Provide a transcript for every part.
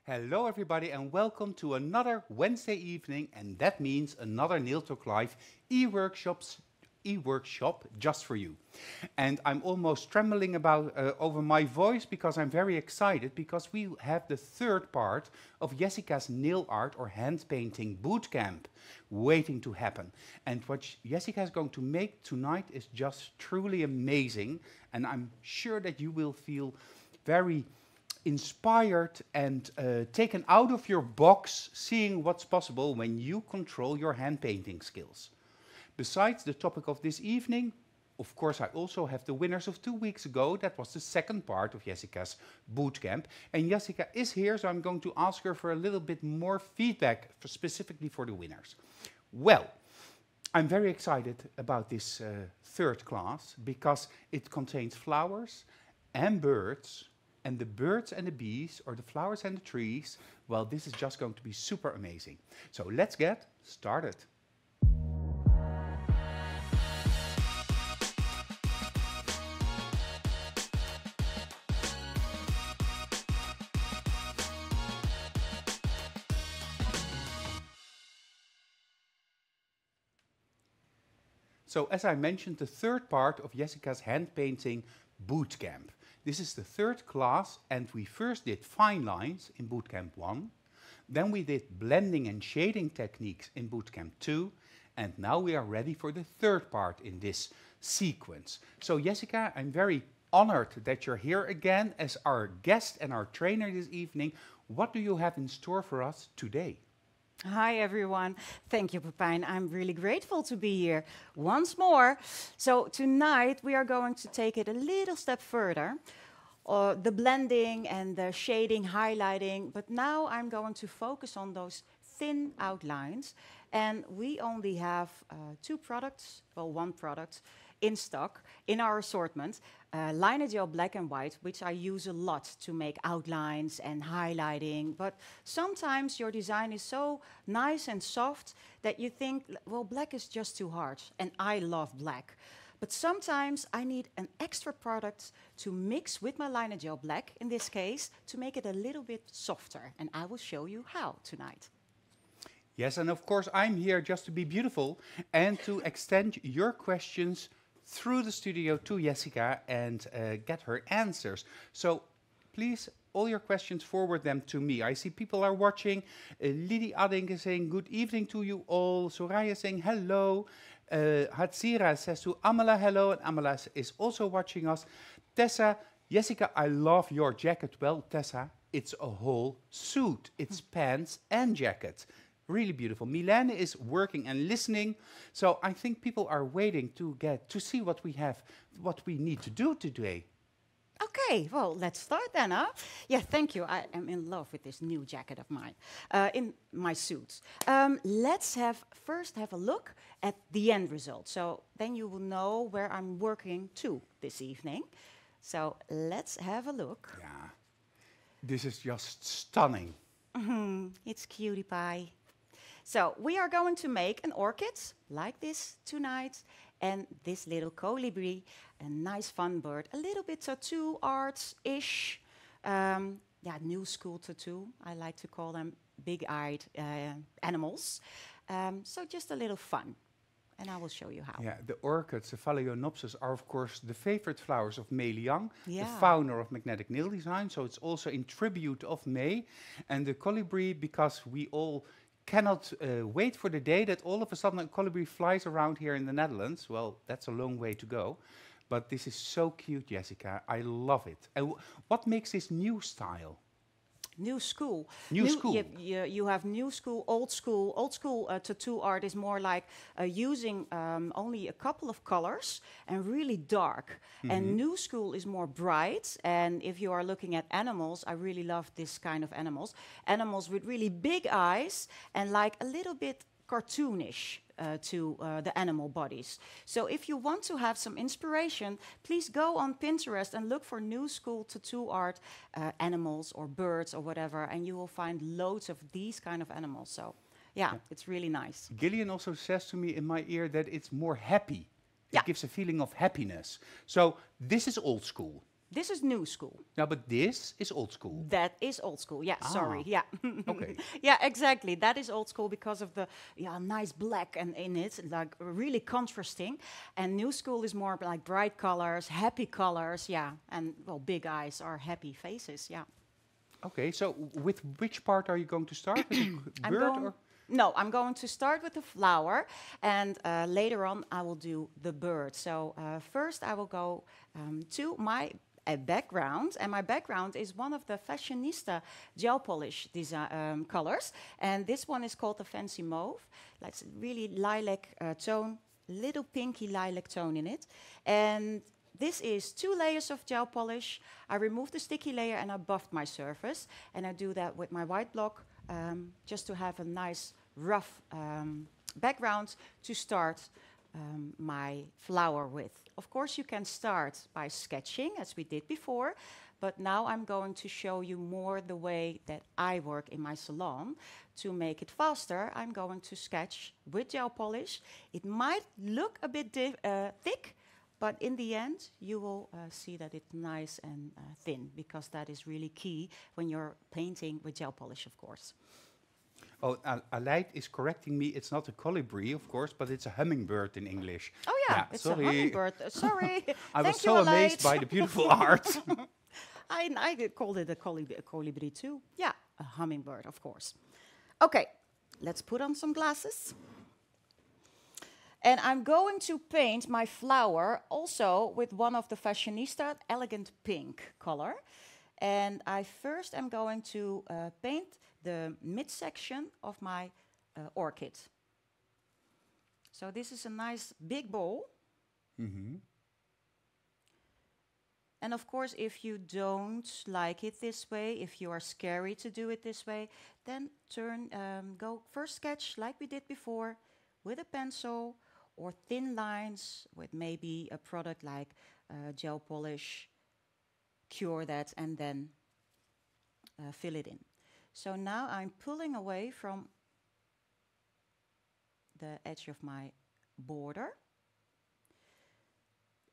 Hello everybody and welcome to another Wednesday evening, and that means another Nail Talk Live e-workshop just for you. And I'm almost trembling about over my voice because I'm very excited because we have the third part of Jessica's nail art or hand painting bootcamp waiting to happen. And what Jessica is going to make tonight is just truly amazing, and I'm sure that you will feel very inspired and taken out of your box, seeing what's possible when you control your hand painting skills. Besides the topic of this evening, of course, I also have the winners of 2 weeks ago. That was the second part of Jessica's bootcamp. And Jessica is here, so I'm going to ask her for a little bit more feedback specifically for the winners. Well, I'm very excited about this third class because it contains flowers and birds. And the birds and the bees, or the flowers and the trees, well, this is just going to be super amazing. So let's get started. So as I mentioned, the third part of Jessica's hand painting bootcamp. This is the third class, and we first did fine lines in bootcamp 1, then we did blending and shading techniques in bootcamp 2, and now we are ready for the third part in this sequence. So Jessica, I'm very honored that you're here again as our guest and our trainer this evening. What do you have in store for us today? Hi everyone, thank you Pepijn. I'm really grateful to be here once more. So tonight we are going to take it a little step further. The blending and the shading, highlighting, but now I'm going to focus on those thin outlines. And we only have one product in stock in our assortment. Liner Gel Black and White, which I use a lot to make outlines and highlighting. But sometimes your design is so nice and soft that you think, well, black is just too harsh. And I love black. But sometimes I need an extra product to mix with my Liner Gel Black, in this case, to make it a little bit softer. And I will show you how tonight. Yes, and of course I'm here just to be beautiful and to extend your questions through the studio to Jessica and get her answers. So please, all your questions, forward them to me. I see people are watching. Lidi Adding is saying good evening to you all. Soraya is saying hello. Hatsira says to Amala hello, and Amala is also watching us. Tessa, Jessica, I love your jacket. Well, Tessa, it's a whole suit. It's pants and jacket. Really beautiful. Milene is working and listening, so I think people are waiting to see what we have, what we need to do today. Okay, well, let's start then, huh? Yeah, thank you. I am in love with this new jacket of mine, in my suits. Let's first have a look at the end result. So then you will know where I'm working to this evening. So let's have a look. Yeah, this is just stunning. It's cutie pie. So we are going to make an orchid like this tonight, and this little colibri, a nice fun bird, a little bit tattoo arts-ish. Yeah, new school tattoo. I like to call them big-eyed animals. So just a little fun, and I will show you how. Yeah, the orchids, the Phalaenopsis, are of course the favorite flowers of Mei Liang, Yeah. the founder of Magnetic Nail Design. So it's also in tribute of Mei, and the colibri, because we all cannot wait for the day that all of a sudden a colibri flies around here in the Netherlands. Well, that's a long way to go. But this is so cute, Jessica. I love it. And what makes this new style? New school. New school. You have new school, old school. Old school tattoo art is more like using only a couple of colors and really dark. And new school is more bright. And if you are looking at animals, I really love this kind of animals. Animals with really big eyes and like a little bit cartoonish to the animal bodies. So if you want to have some inspiration, please go on Pinterest and look for new school tattoo art, animals or birds or whatever, and you will find loads of these kind of animals. So yeah, it's really nice. Gillian also says to me in my ear that it's more happy. Yeah. It gives a feeling of happiness. So this is old school. This is new school. Now, but this is old school. That is old school. Yeah, sorry. Yeah. Okay. Yeah, exactly. That is old school because of the nice black and in it, like really contrasting. And new school is more like bright colors, happy colors. Yeah, and well, big eyes are happy faces. Yeah. Okay, so with which part are you going to start? With the bird or? No, I'm going to start with the flower, and later on I will do the bird. So first I will go to my background, and my background is one of the fashionista gel polish colors, and this one is called the Fancy Mauve. It's really lilac tone, little pinky lilac tone in it, and this is 2 layers of gel polish. I remove the sticky layer and I buffed my surface, and I do that with my white block just to have a nice rough background to start my flower with. Of course, you can start by sketching, as we did before, but now I'm going to show you more the way that I work in my salon. To make it faster, I'm going to sketch with gel polish. It might look a bit thick, but in the end, you will see that it's nice and thin, because that is really key when you're painting with gel polish, of course. Oh, Aleid is correcting me. It's not a colibri, of course, but it's a hummingbird in English. Oh yeah, it's sorry. a hummingbird. Sorry. I was so amazed by the beautiful art. I called it a colibri too. Yeah, a hummingbird, of course. Okay, let's put on some glasses. And I'm going to paint my flower also with one of the fashionista elegant pink color. And I first am going to paint the midsection of my orchid. So this is a nice big bowl. Mm-hmm. And of course, if you don't like it this way, if you are scary to do it this way, then go first sketch like we did before with a pencil, or thin lines with maybe a product like gel polish, cure that, and then fill it in. So now I'm pulling away from the edge of my border.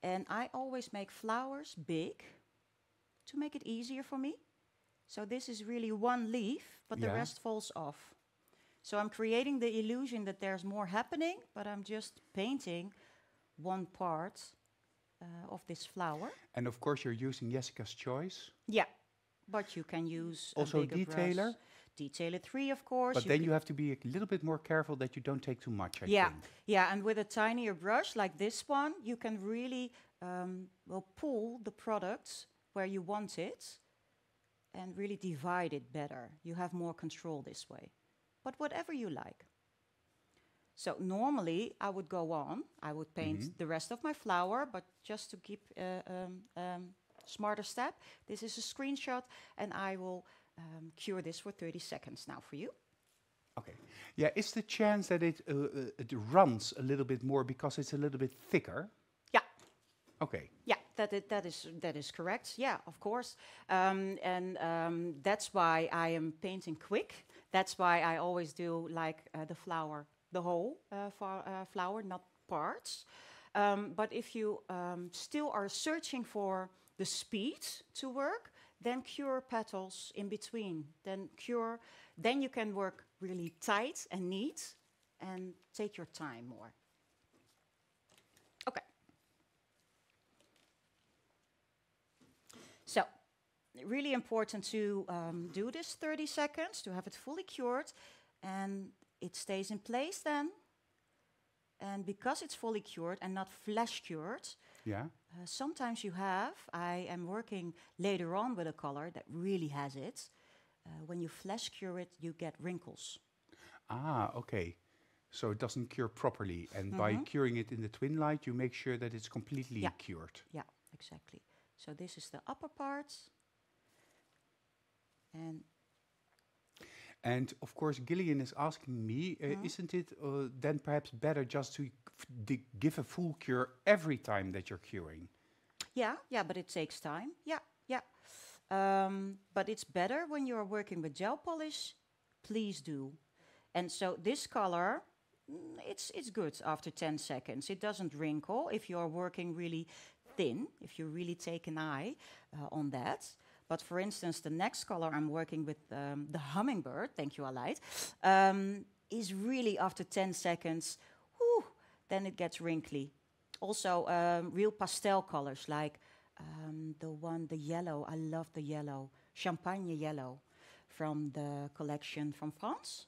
And I always make flowers big to make it easier for me. So this is really one leaf, but the rest falls off. So I'm creating the illusion that there's more happening, but I'm just painting one part of this flower. And of course, you're using Jessica's Choice. Yeah, but you can use also a bigger detailer. brush. Detailer 3, of course. But then you have to be a little bit more careful that you don't take too much, I think. Yeah, and with a tinier brush like this one, you can really pull the products where you want it and really divide it better. You have more control this way. But whatever you like. So normally I would go on, I would paint the rest of my flower, but just to keep smarter step, this is a screenshot, and I will cure this for 30 seconds now for you. Okay. Yeah, is the chance that it runs a little bit more because it's a little bit thicker? Yeah. Okay. Yeah, that is correct. Yeah, of course. That's why I am painting quick. That's why I always do like the flower, the whole flower, not parts. But if you still are searching for the speed to work, then cure petals in between. Then you can work really tight and neat and take your time more. Okay. So, really important to do this 30 seconds, to have it fully cured, and it stays in place then. And because it's fully cured and not flash cured, sometimes I am working later on with a color that really has it. When you flash cure it, you get wrinkles. Ah, okay. So it doesn't cure properly. And by curing it in the twin light, you make sure that it's completely cured. Yeah, exactly. So this is the upper part. And of course, Gillian is asking me, isn't it then perhaps better just to give a full cure every time that you're curing? Yeah, but it takes time. Yeah. But it's better when you're working with gel polish. Please do. And so this color, it's good after 10 seconds. It doesn't wrinkle. If you're working really thin, if you really take an eye on that. But for instance, the next color I'm working with, the hummingbird, thank you, Aleid, is really after 10 seconds, whew, then it gets wrinkly. Also, real pastel colors like the yellow, I love the yellow, champagne yellow from the collection from France.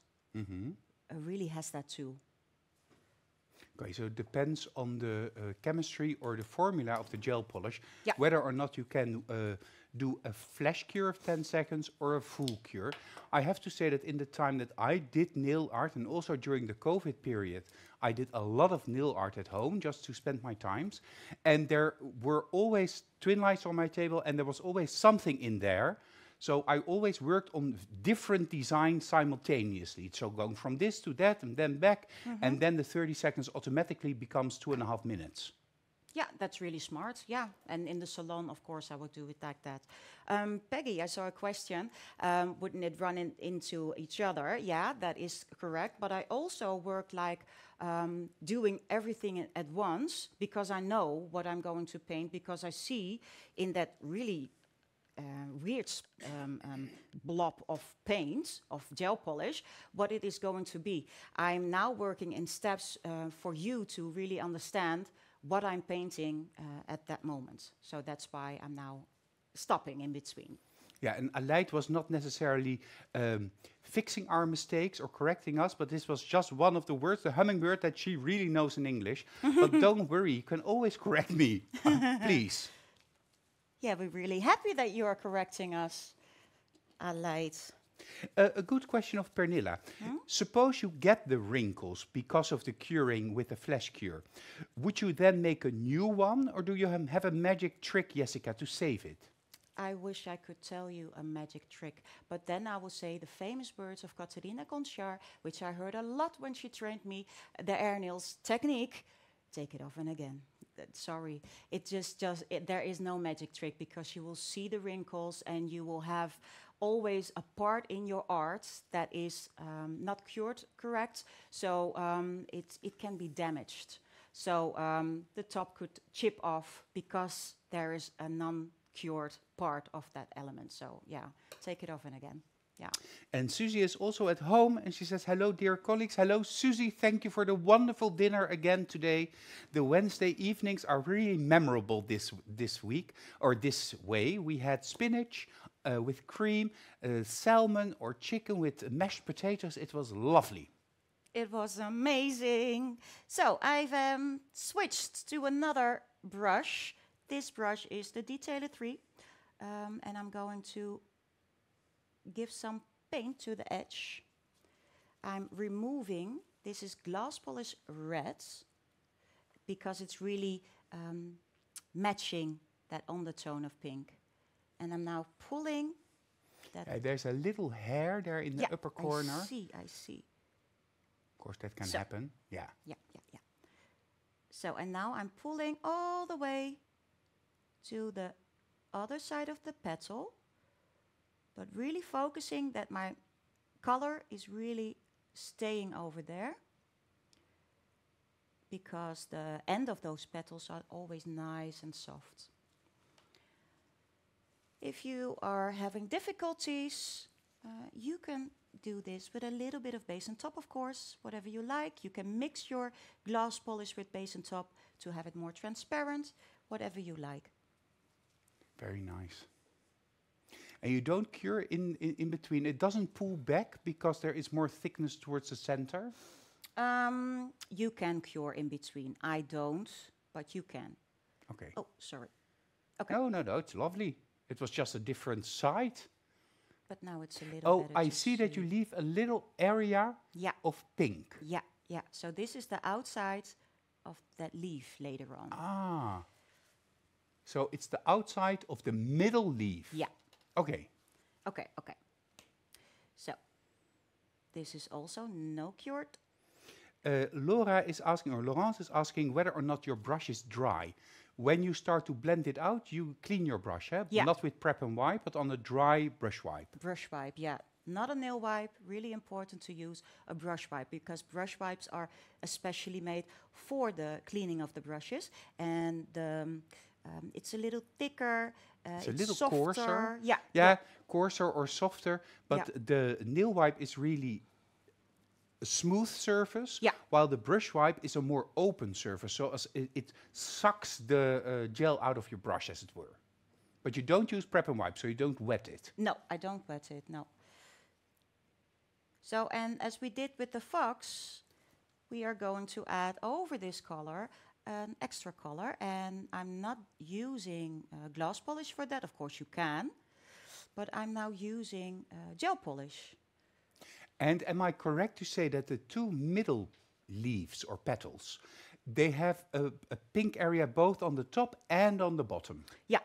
Really has that too. Okay, so it depends on the chemistry or the formula of the gel polish, Yeah. whether or not you can do a flash cure of 10 seconds or a full cure. I have to say that in the time that I did nail art, and also during the COVID period, I did a lot of nail art at home just to spend my times. And there were always twin lights on my table, and there was always something in there. So I always worked on different designs simultaneously. So going from this to that and then back, and then the 30 seconds automatically becomes 2.5 minutes. Yeah, that's really smart. Yeah, and in the salon, of course, I would do it like that. Peggy, I saw a question. Wouldn't it run into each other? Yeah, that is correct. But I also work like doing everything at once because I know what I'm going to paint, because I see in that really weird blob of paint, of gel polish, what it is going to be. I'm now working in steps for you to really understand what I'm painting at that moment. So that's why I'm now stopping in between. Yeah, and Aleid was not necessarily fixing our mistakes or correcting us, but this was just one of the words, the hummingbird, that she really knows in English. But don't worry, you can always correct me, please. Yeah, we're really happy that you are correcting us, Aleid. A good question of Pernilla. Suppose you get the wrinkles because of the curing with the flash cure. Would you then make a new one, or do you have a magic trick, Jessica, to save it? I wish I could tell you a magic trick, but then I will say the famous words of Catharina Conchar, which I heard a lot when she trained me, the air nails technique, take it off and again. Sorry, there is no magic trick, because you will see the wrinkles and you will have always a part in your art that is not cured correct, so it can be damaged. So the top could chip off because there is a non-cured part of that element. So yeah, take it off and again. Yeah. And Susie is also at home, and she says, hello, dear colleagues. Hello, Susie. Thank you for the wonderful dinner again today. The Wednesday evenings are really memorable this week, or this way. We had spinach with cream, salmon or chicken with mashed potatoes. It was lovely. It was amazing. So I've switched to another brush. This brush is the Detailer 3, and I'm going to give some paint to the edge. I'm removing, this is glass polish red, because it's really matching that undertone of pink. And I'm now pulling that. There's a little hair there in the upper corner. I see. Of course, that can happen. Yeah. Yeah. So, and now I'm pulling all the way to the other side of the petal, but really focusing that my color is really staying over there, because the end of those petals are always nice and soft. If you are having difficulties, you can do this with a little bit of base and top, of course, whatever you like. You can mix your glass polish with base and top to have it more transparent, whatever you like. Very nice. And you don't cure in between. It doesn't pull back because there is more thickness towards the center? You can cure in between. I don't, but you can. Okay. Oh, sorry. Okay. No, it's lovely. It was just a different side. But now it's a little better. Oh, I see that you leave a little area of pink. Yeah. So this is the outside of that leaf later on. Ah. So it's the outside of the middle leaf. Yeah. Okay. Okay. So this is also no cured. Laurence is asking whether or not your brush is dry. When you start to blend it out, you clean your brush, Yeah. Not with prep and wipe, but on a dry brush wipe. Brush wipe, yeah. Not a nail wipe. Really important to use a brush wipe, because brush wipes are especially made for the cleaning of the brushes. And the It's a little thicker. It's a it's little softer. coarser. Yeah. Yeah, coarser or softer, but Yeah. the nail wipe is really a smooth surface, Yeah. while the brush wipe is a more open surface. So as it sucks the gel out of your brush, as it were. But you don't use prep and wipe, so you don't wet it. No, I don't wet it, no. So, and as we did with the fox, we are going to add over this color an extra color. And I'm not using glass polish for that. Of course you can. But I'm now using gel polish. And am I correct to say that the two middle leaves or petals, they have a pink area both on the top and on the bottom? Yeah.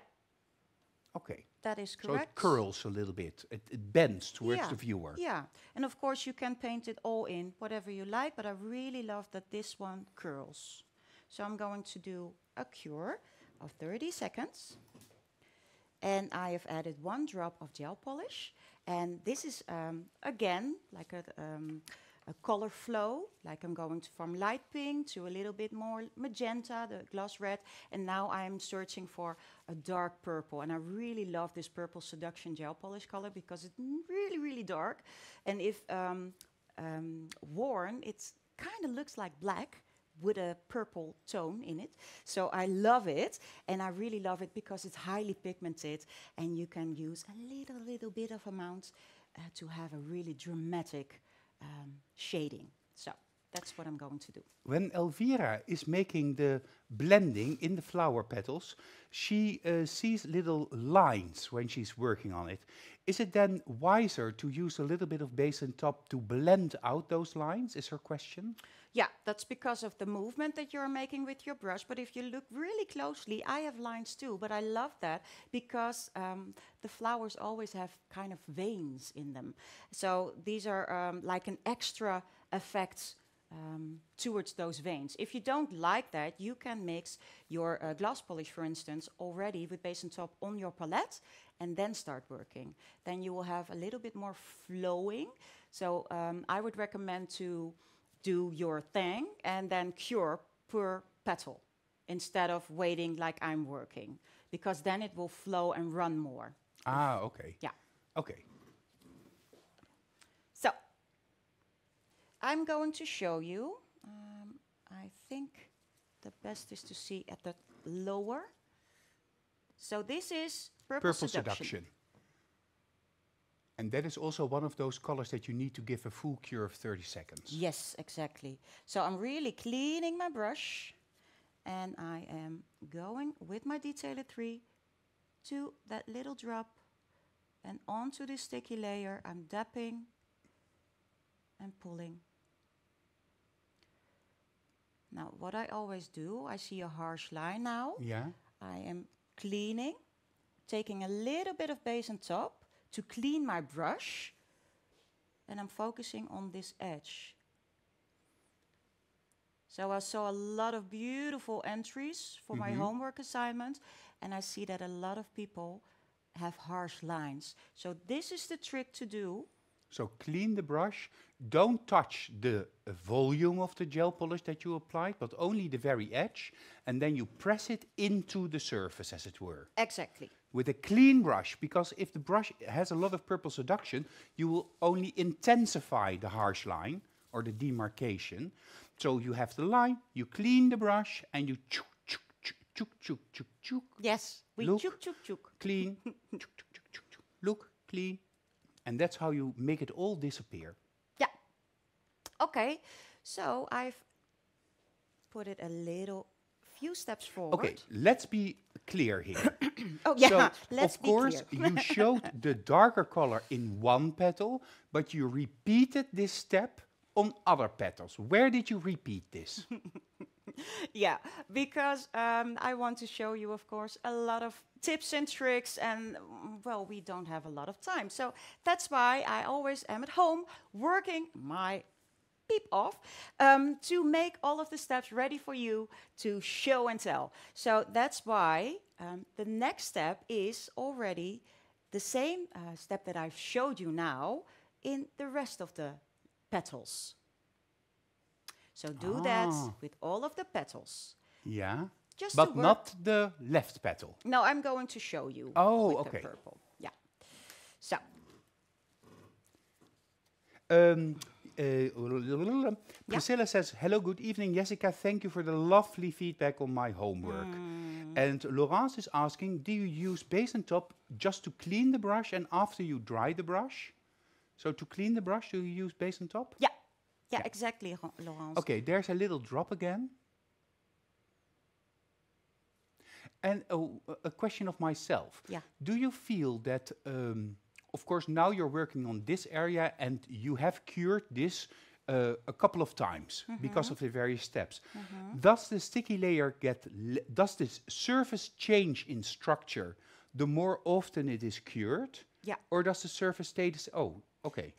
Okay. That is So correct. it curls a little bit. It bends towards Yeah, the viewer. Yeah, and of course you can paint it all in, whatever you like, but I really love that this one curls. So I'm going to do a cure of 30 seconds. And I have added 1 drop of gel polish. And this is, again, like a color flow, like I'm going from light pink to a little bit more magenta, the gloss red, and now I'm searching for a dark purple. And I really love this Purple Seduction gel polish color because it's really, really dark. And if worn, it kind of looks like black with a purple tone in it. So I love it, and I really love it because it's highly pigmented, and you can use a little bit of amount to have a really dramatic shading. So that's what I'm going to do. When Elvira is making the blending in the flower petals, she sees little lines when she's working on it. Is it then wiser to use a little bit of base and top to blend out those lines, is her question? Yeah, that's because of the movement that you're making with your brush. But if you look really closely, I have lines too. But I love that because the flowers always have kind of veins in them. So these are like an extra effect towards those veins. If you don't like that, you can mix your glass polish, for instance, already with base and top on your palette and then start working. Then you will have a little bit more flowing. So I would recommend to do your thing and then cure per petal instead of waiting like I'm working, because then it will flow and run more. Ah, okay. Yeah. Okay. So I'm going to show you. I think the best is to see at the lower. So this is Purple Seduction. And that is also one of those colors that you need to give a full cure of 30 seconds. Yes, exactly. So I'm really cleaning my brush, and I am going with my detailer 3 to that little drop and onto this sticky layer. I'm dapping and pulling. Now, what I always do, I see a harsh line now. Yeah. I am cleaning, taking a little bit of base and top to clean my brush, and I'm focusing on this edge. So I saw a lot of beautiful entries for my homework assignment, and I see that a lot of people have harsh lines. So this is the trick to do. So clean the brush. Don't touch the volume of the gel polish that you applied, but only the very edge, and then you press it into the surface, as it were. Exactly. With a clean brush, because if the brush has a lot of Purple Seduction, you will only intensify the harsh line or the demarcation. So you have the line, you clean the brush, and you chook, chook, chook, chook, chook, chook, chook. Yes, we Look, chook, chook, chook. Clean, chook, chook, chook, chook, chook. Look, clean. And that's how you make it all disappear. Yeah. Okay, so I've put it a few steps forward. Okay, let's be clear here. Oh yeah, So, let's of be course, clear. you showed the darker color in one petal, but you repeated this step on other petals. Where did you repeat this? Yeah, because I want to show you, of course, a lot of tips and tricks, and well, we don't have a lot of time. So that's why I always am at home working my beep off to make all of the steps ready for you to show and tell. So that's why the next step is already the same step that I've showed you now in the rest of the petals. So do that with all of the petals. Yeah. Just to But work. not the left petal. No, I'm going to show you Oh, with okay. the purple. Yeah. So, Um, Priscilla says, hello, good evening, Jessica. Thank you for the lovely feedback on my homework. And Laurence is asking, do you use base and top just to clean the brush and after you dry the brush? So to clean the brush, do you use base and top? yeah. Yeah, Yeah. exactly, Laurence. Okay, there's a little drop again. And a question of myself. Yeah. Do you feel that, of course, now you're working on this area and you have cured this a couple of times because of the various steps. Does the sticky layer does this surface change in structure the more often it is cured? Yeah. Or does the surface stay the same? Oh, okay.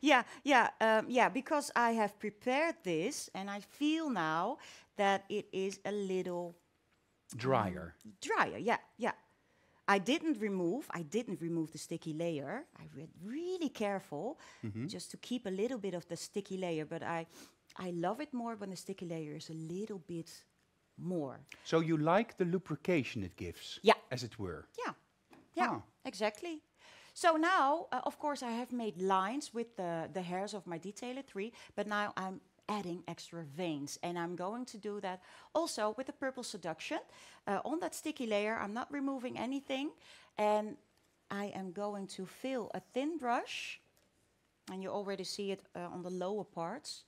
Yeah, because I have prepared this and I feel now that it is a little Drier. drier. Yeah. I didn't remove the sticky layer. I was really careful just to keep a little bit of the sticky layer, but I love it more when the sticky layer is a little bit more. So you like the lubrication it gives, Yeah. as it were. Yeah, Ah. exactly. So now, of course, I have made lines with the hairs of my detailer 3, but now I'm adding extra veins, and I'm going to do that also with the Purple Seduction. On that sticky layer, I'm not removing anything, and I am going to fill a thin brush, and you already see it on the lower parts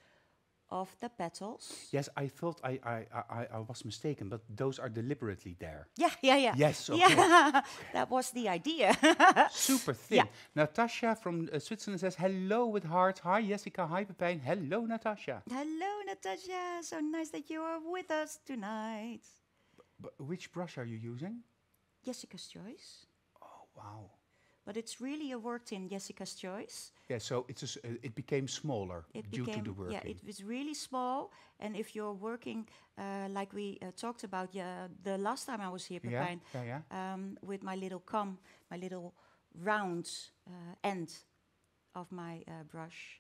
of the petals. Yes, I thought I was mistaken, but those are deliberately there. Yeah. Yes, okay. Yeah, that was the idea. Super thin. Yeah. Natasha from Switzerland says, hello with hearts. Hi, Jessica. Hi, Pepijn. Hello, Natasha. Hello, Natasha. So nice that you are with us tonight. Which brush are you using? Jessica's Choice. Oh, wow. But it's really a worked in Jessica's Choice. Yeah, so it became smaller due to the working. Yeah, it was really small. And if you're working, like we talked about the last time I was here, Pepijn, with my little comb, my little round end of my brush.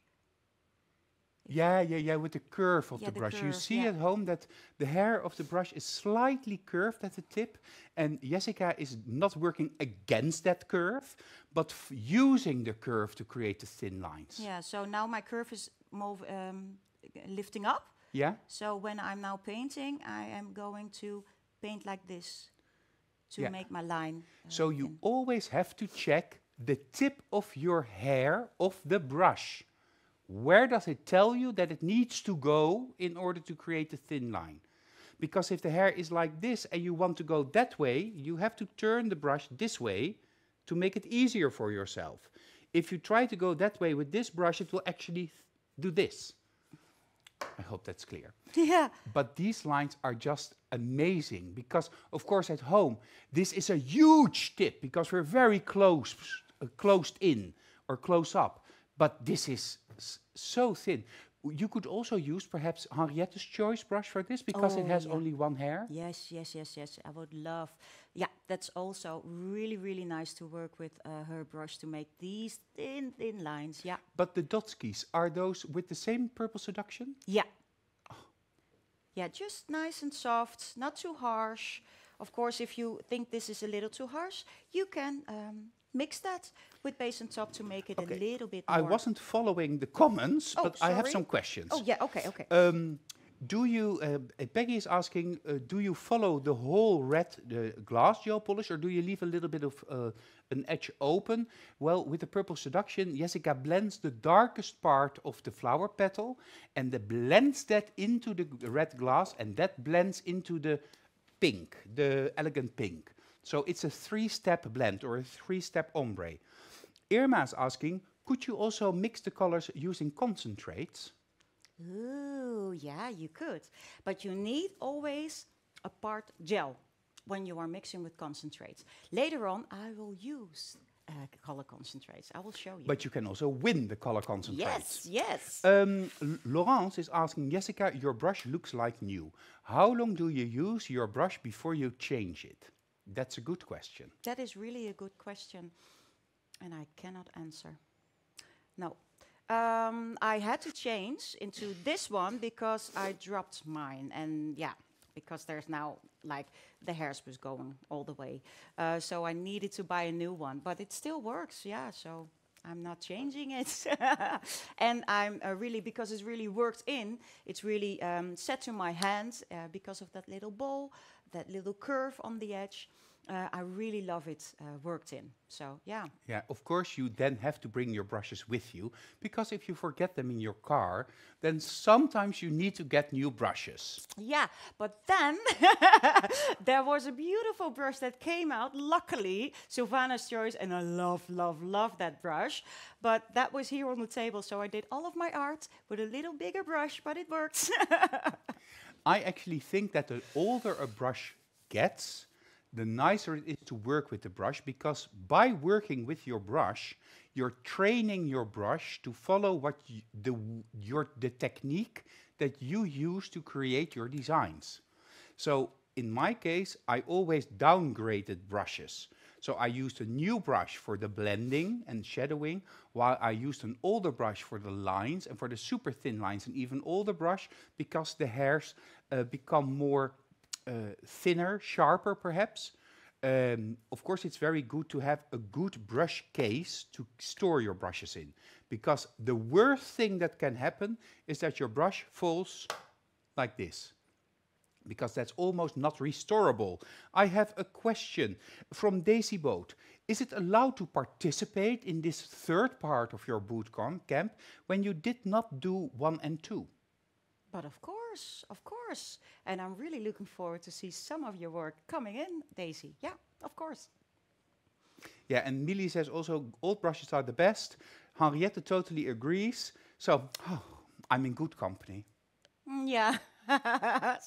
Yeah, with the curve of Yeah, the the brush. You curve, see yeah. at home that the hair of the brush is slightly curved at the tip, and Jessica is not working against that curve, but using the curve to create the thin lines. Yeah, so now my curve is lifting up. Yeah? So when I'm now painting, I am going to paint like this to make my line. So you thin. always have to check the tip of your hair of the brush. Where does it tell you that it needs to go in order to create a thin line? Because if the hair is like this and you want to go that way, you have to turn the brush this way to make it easier for yourself. If you try to go that way with this brush, it will actually do this. I hope that's clear. Yeah. But these lines are just amazing because, of course, at home, this is a huge tip because we're very closed in or close up. But this is so thin. You could also use perhaps Henriette's Choice brush for this because it has only one hair. Yes. I would love. Yeah, that's also really, really nice to work with her brush to make these thin lines. Yeah. But the Dotskis, are those with the same Purple Seduction? Yeah. Yeah, just nice and soft, not too harsh. Of course, if you think this is a little too harsh, you can mix that with base and top to make it a little bit more. I wasn't following the comments, but I have sorry. some questions. Oh, yeah, okay. Do you, Peggy is asking, do you follow the whole red glass gel polish or do you leave a little bit of an edge open? Well, with the Purple Seduction, Jessica blends the darkest part of the flower petal and blends that into the red glass, and that blends into the pink, the elegant pink. So it's a 3-step blend or a 3-step ombre. Irma is asking, could you also mix the colors using concentrates? Ooh, yeah, you could. But you need always a part gel when you are mixing with concentrates. Later on, I will use color concentrates. I will show you. But you can also win the color concentrates. Yes. Laurence is asking, Jessica, your brush looks like new. How long do you use your brush before you change it? That's a good question. That is really a good question, and I cannot answer. No. I had to change into this one because I dropped mine, and yeah, because there's now like the hairspray going all the way. So I needed to buy a new one, but it still works, yeah. So I'm not changing it. And I'm really, because it's really worked in, it's really set to my hands because of that little bowl, that little curve on the edge. I really love it worked in. So, yeah. Yeah, of course you then have to bring your brushes with you, because if you forget them in your car, then sometimes you need to get new brushes. Yeah, but then there was a beautiful brush that came out, luckily, Sylvana's choice, and I love, love, love that brush. But that was here on the table, so I did all of my art with a little bigger brush, but it works. I actually think that the older a brush gets, the nicer it is to work with the brush, because by working with your brush, you're training your brush to follow what the technique that you use to create your designs. So in my case, I always downgraded brushes. So I used a new brush for the blending and shadowing, while I used an older brush for the lines and for the super thin lines, and even older brush because the hairs become more thinner, sharper perhaps. Of course, it's very good to have a good brush case to store your brushes in, because the worst thing that can happen is that your brush falls like this, because that's almost not restorable. I have a question from Daisy Boat. Is it allowed to participate in this third part of your boot camp when you did not do 1 and 2? But of course, of course. And I'm really looking forward to see some of your work coming in, Daisy. Yeah, of course. Yeah, and Millie says also old brushes are the best. Henriette totally agrees. So, I'm in good company. Yeah,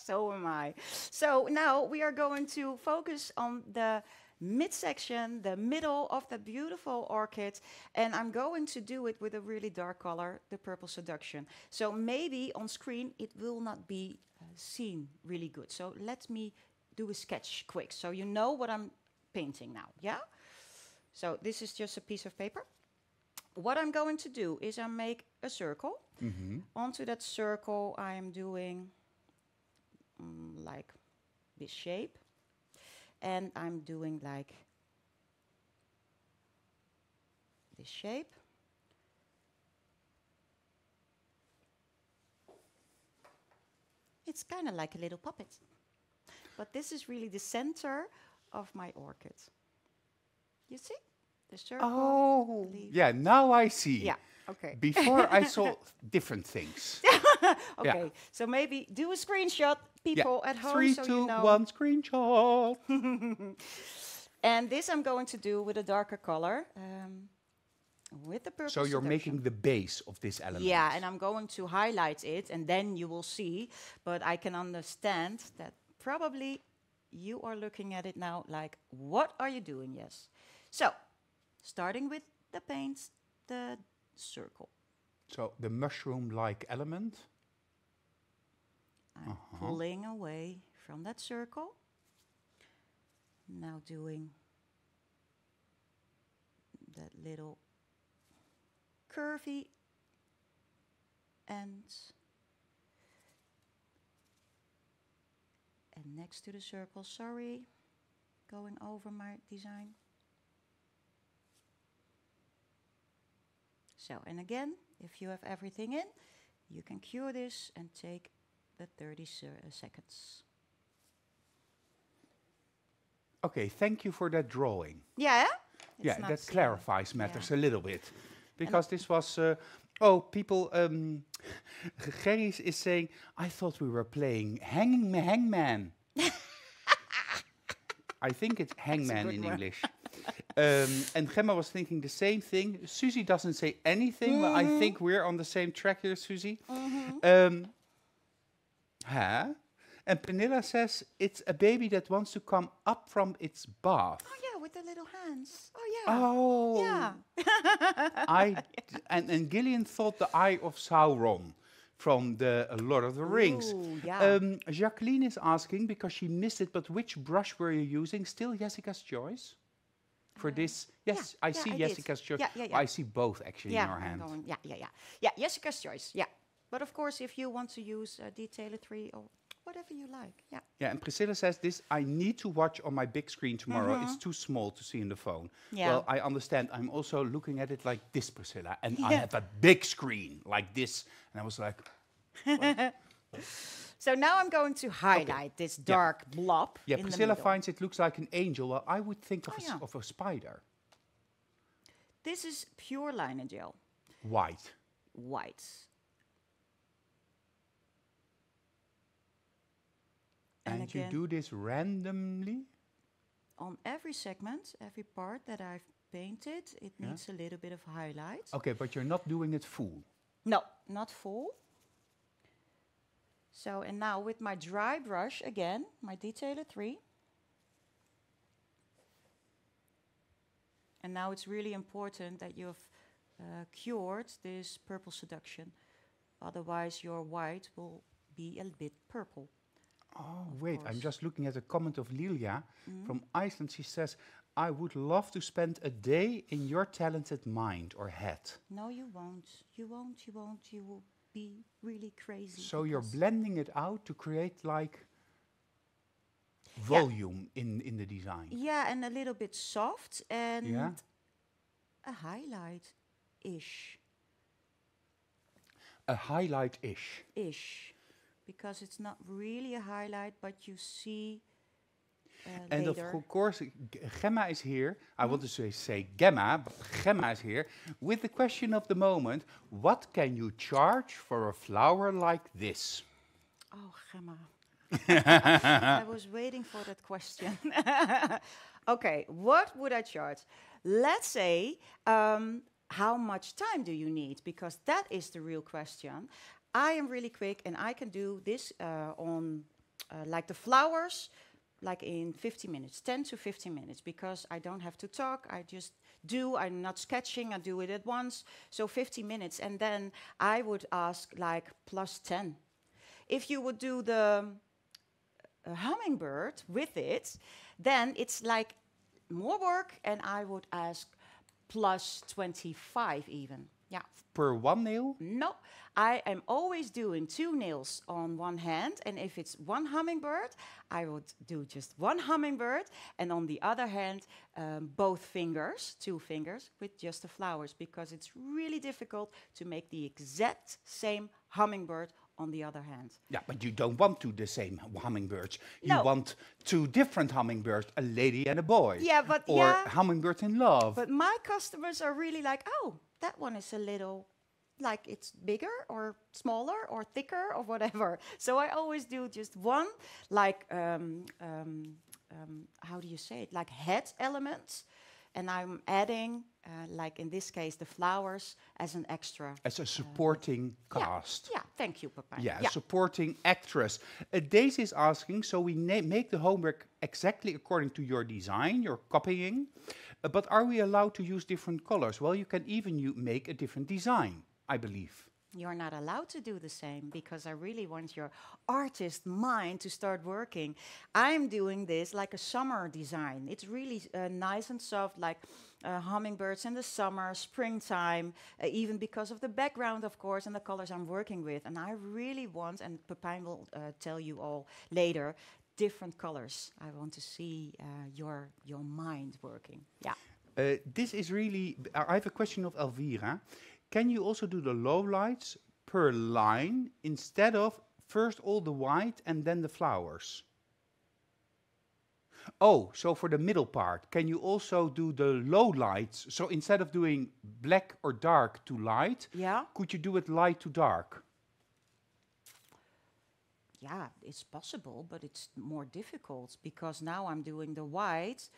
so am I. So now we are going to focus on the midsection, the middle of the beautiful orchid, and I'm going to do it with a really dark color, the Purple Seduction. So maybe on screen it will not be seen really good. So let me do a sketch quick, so you know what I'm painting now, yeah? So this is just a piece of paper. What I'm going to do is I make a circle. Onto that circle I am doing like this shape. And I'm doing like this shape. It's kind of like a little puppet. But this is really the center of my orchid. You see? The circle. Oh, yeah, now I see. Yeah, okay. Before I saw different things. Okay, Yeah. so maybe do a screenshot, people at home, 3, so 2, you know. 1, screenshot. And this I'm going to do with a darker color, with the Purple So you're Seduction. making the base of this element. Yeah, and I'm going to highlight it, and then you will see. But I can understand that probably you are looking at it now like, what are you doing? Yes. So, starting with the paints, the circle. So the mushroom-like element. I'm pulling away from that circle. Now doing that little curvy ends. And next to the circle, sorry, going over my design. So, and again, if you have everything in, you can cure this and take the 30 seconds. Okay, thank you for that drawing. Yeah? Yeah, that It's clarifies matters a little bit. Because this was, people, Gerry is saying, I thought we were playing Hangman. I think it's Hangman in English. And Gemma was thinking the same thing. Susie doesn't say anything, but I think we're on the same track here, Susie. And Pernilla says it's a baby that wants to come up from its bath. Oh yeah, with the little hands. Oh yeah. Oh. Yeah. And Gillian thought the Eye of Sauron from the Lord of the Rings. Ooh, yeah. Jacqueline is asking, because she missed it, but which brush were you using? Still Jessica's choice? For this? Yes, I see Jessica's choice. Yeah. I see both actually in your hand. Yeah, Jessica's choice, yeah. But of course, if you want to use Detailer 3 or whatever you like. Yeah. Yeah, and Priscilla says this, I need to watch on my big screen tomorrow. It's too small to see in the phone. Yeah. Well, I understand. I'm also looking at it like this, Priscilla. And I Yeah. have a big screen like this. And I was like, So now I'm going to highlight this dark blob yeah, in Priscilla the middle. finds it looks like an angel. Well, I would think of, of a spider. This is pure liner gel, White. white. And you do this randomly? On every segment, every part that I've painted, it needs a little bit of highlight. Okay, but you're not doing it full. No, not full. So, and now with my dry brush again, my Detailer 3. And now it's really important that you've cured this purple seduction. Otherwise your white will be a bit purple. Oh, wait, I'm just looking at a comment of Lilia from Iceland. She says, I would love to spend a day in your talented mind or head. No, you won't. You won't, you won't. You will be really crazy. So you're blending it out to create like volume in the design. Yeah, and a little bit soft and Yeah. a highlight-ish. A highlight-ish. Ish. Because it's not really a highlight, but you see And later. of course, Gemma is here. I want to say Gemma, but Gemma is here with the question of the moment. What can you charge for a flower like this? Oh, Gemma. I was waiting for that question. Okay, what would I charge? Let's say, how much time do you need? Because that is the real question. I am really quick and I can do this on like the flowers, like in 50 minutes, 10 to 15 minutes, because I don't have to talk. I just do, I'm not sketching, I do it at once. So 50 minutes, and then I would ask like plus 10. If you would do the hummingbird with it, then it's like more work, and I would ask plus 25 even. Yeah. Per one nail? No, I am always doing 2 nails on one hand, and if it's one hummingbird, I would do just one hummingbird, and on the other hand, both fingers, 2 fingers, with just the flowers, because it's really difficult to make the exact same hummingbird on the other hand. Yeah, but you don't want the same hummingbirds. No. You want 2 different hummingbirds, a lady and a boy. Yeah, but or hummingbirds in love. But my customers are really like, oh, that one is a little, like it's bigger or smaller or thicker or whatever. So I always do just one, like, how do you say it? Like head elements. And I'm adding, like in this case, the flowers as an extra. As a supporting cast. Yeah, thank you, Papa. Yeah, supporting actress. Daisy is asking, so we make the homework exactly according to your design, your copying, but are we allowed to use different colors? Well, you can even make a different design, I believe. You're not allowed to do the same, because I really want your artist mind to start working. I'm doing this like a summer design. It's really nice and soft, like hummingbirds in the summer, springtime, even because of the background, of course, and the colors I'm working with. And I really want, and Pepijn will tell you all later, different colors. I want to see your mind working. Yeah. This is really, I have a question of Elvira. Can you also do the lowlights per line instead of first all the white and then the flowers? Oh, so for the middle part, can you also do the lowlights? So instead of doing black or dark to light, could you do it light to dark? Yeah, it's possible, but it's more difficult because now I'm doing the white.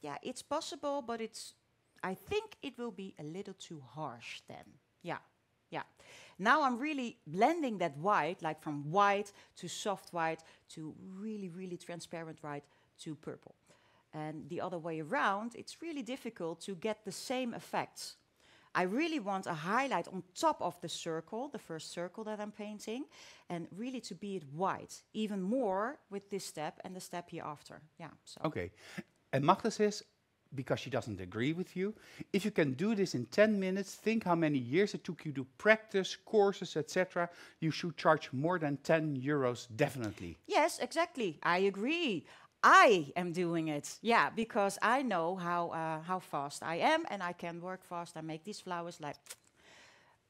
Yeah, it's possible, but I think it will be a little too harsh then. Yeah, yeah. Now I'm really blending that white, like from white to soft white to really, really transparent white to purple. And the other way around, it's really difficult to get the same effects. I really want a highlight on top of the circle, the first circle that I'm painting, and really to be it white, even more with this step and the step here after. Yeah. So. Okay. And Magda says, because she doesn't agree with you. If you can do this in 10 minutes, think how many years it took you to practice, courses, etc. You should charge more than 10 euros, definitely. Yes, exactly. I agree. I am doing it, yeah, because I know how fast I am, and I can work fast. I make these flowers like.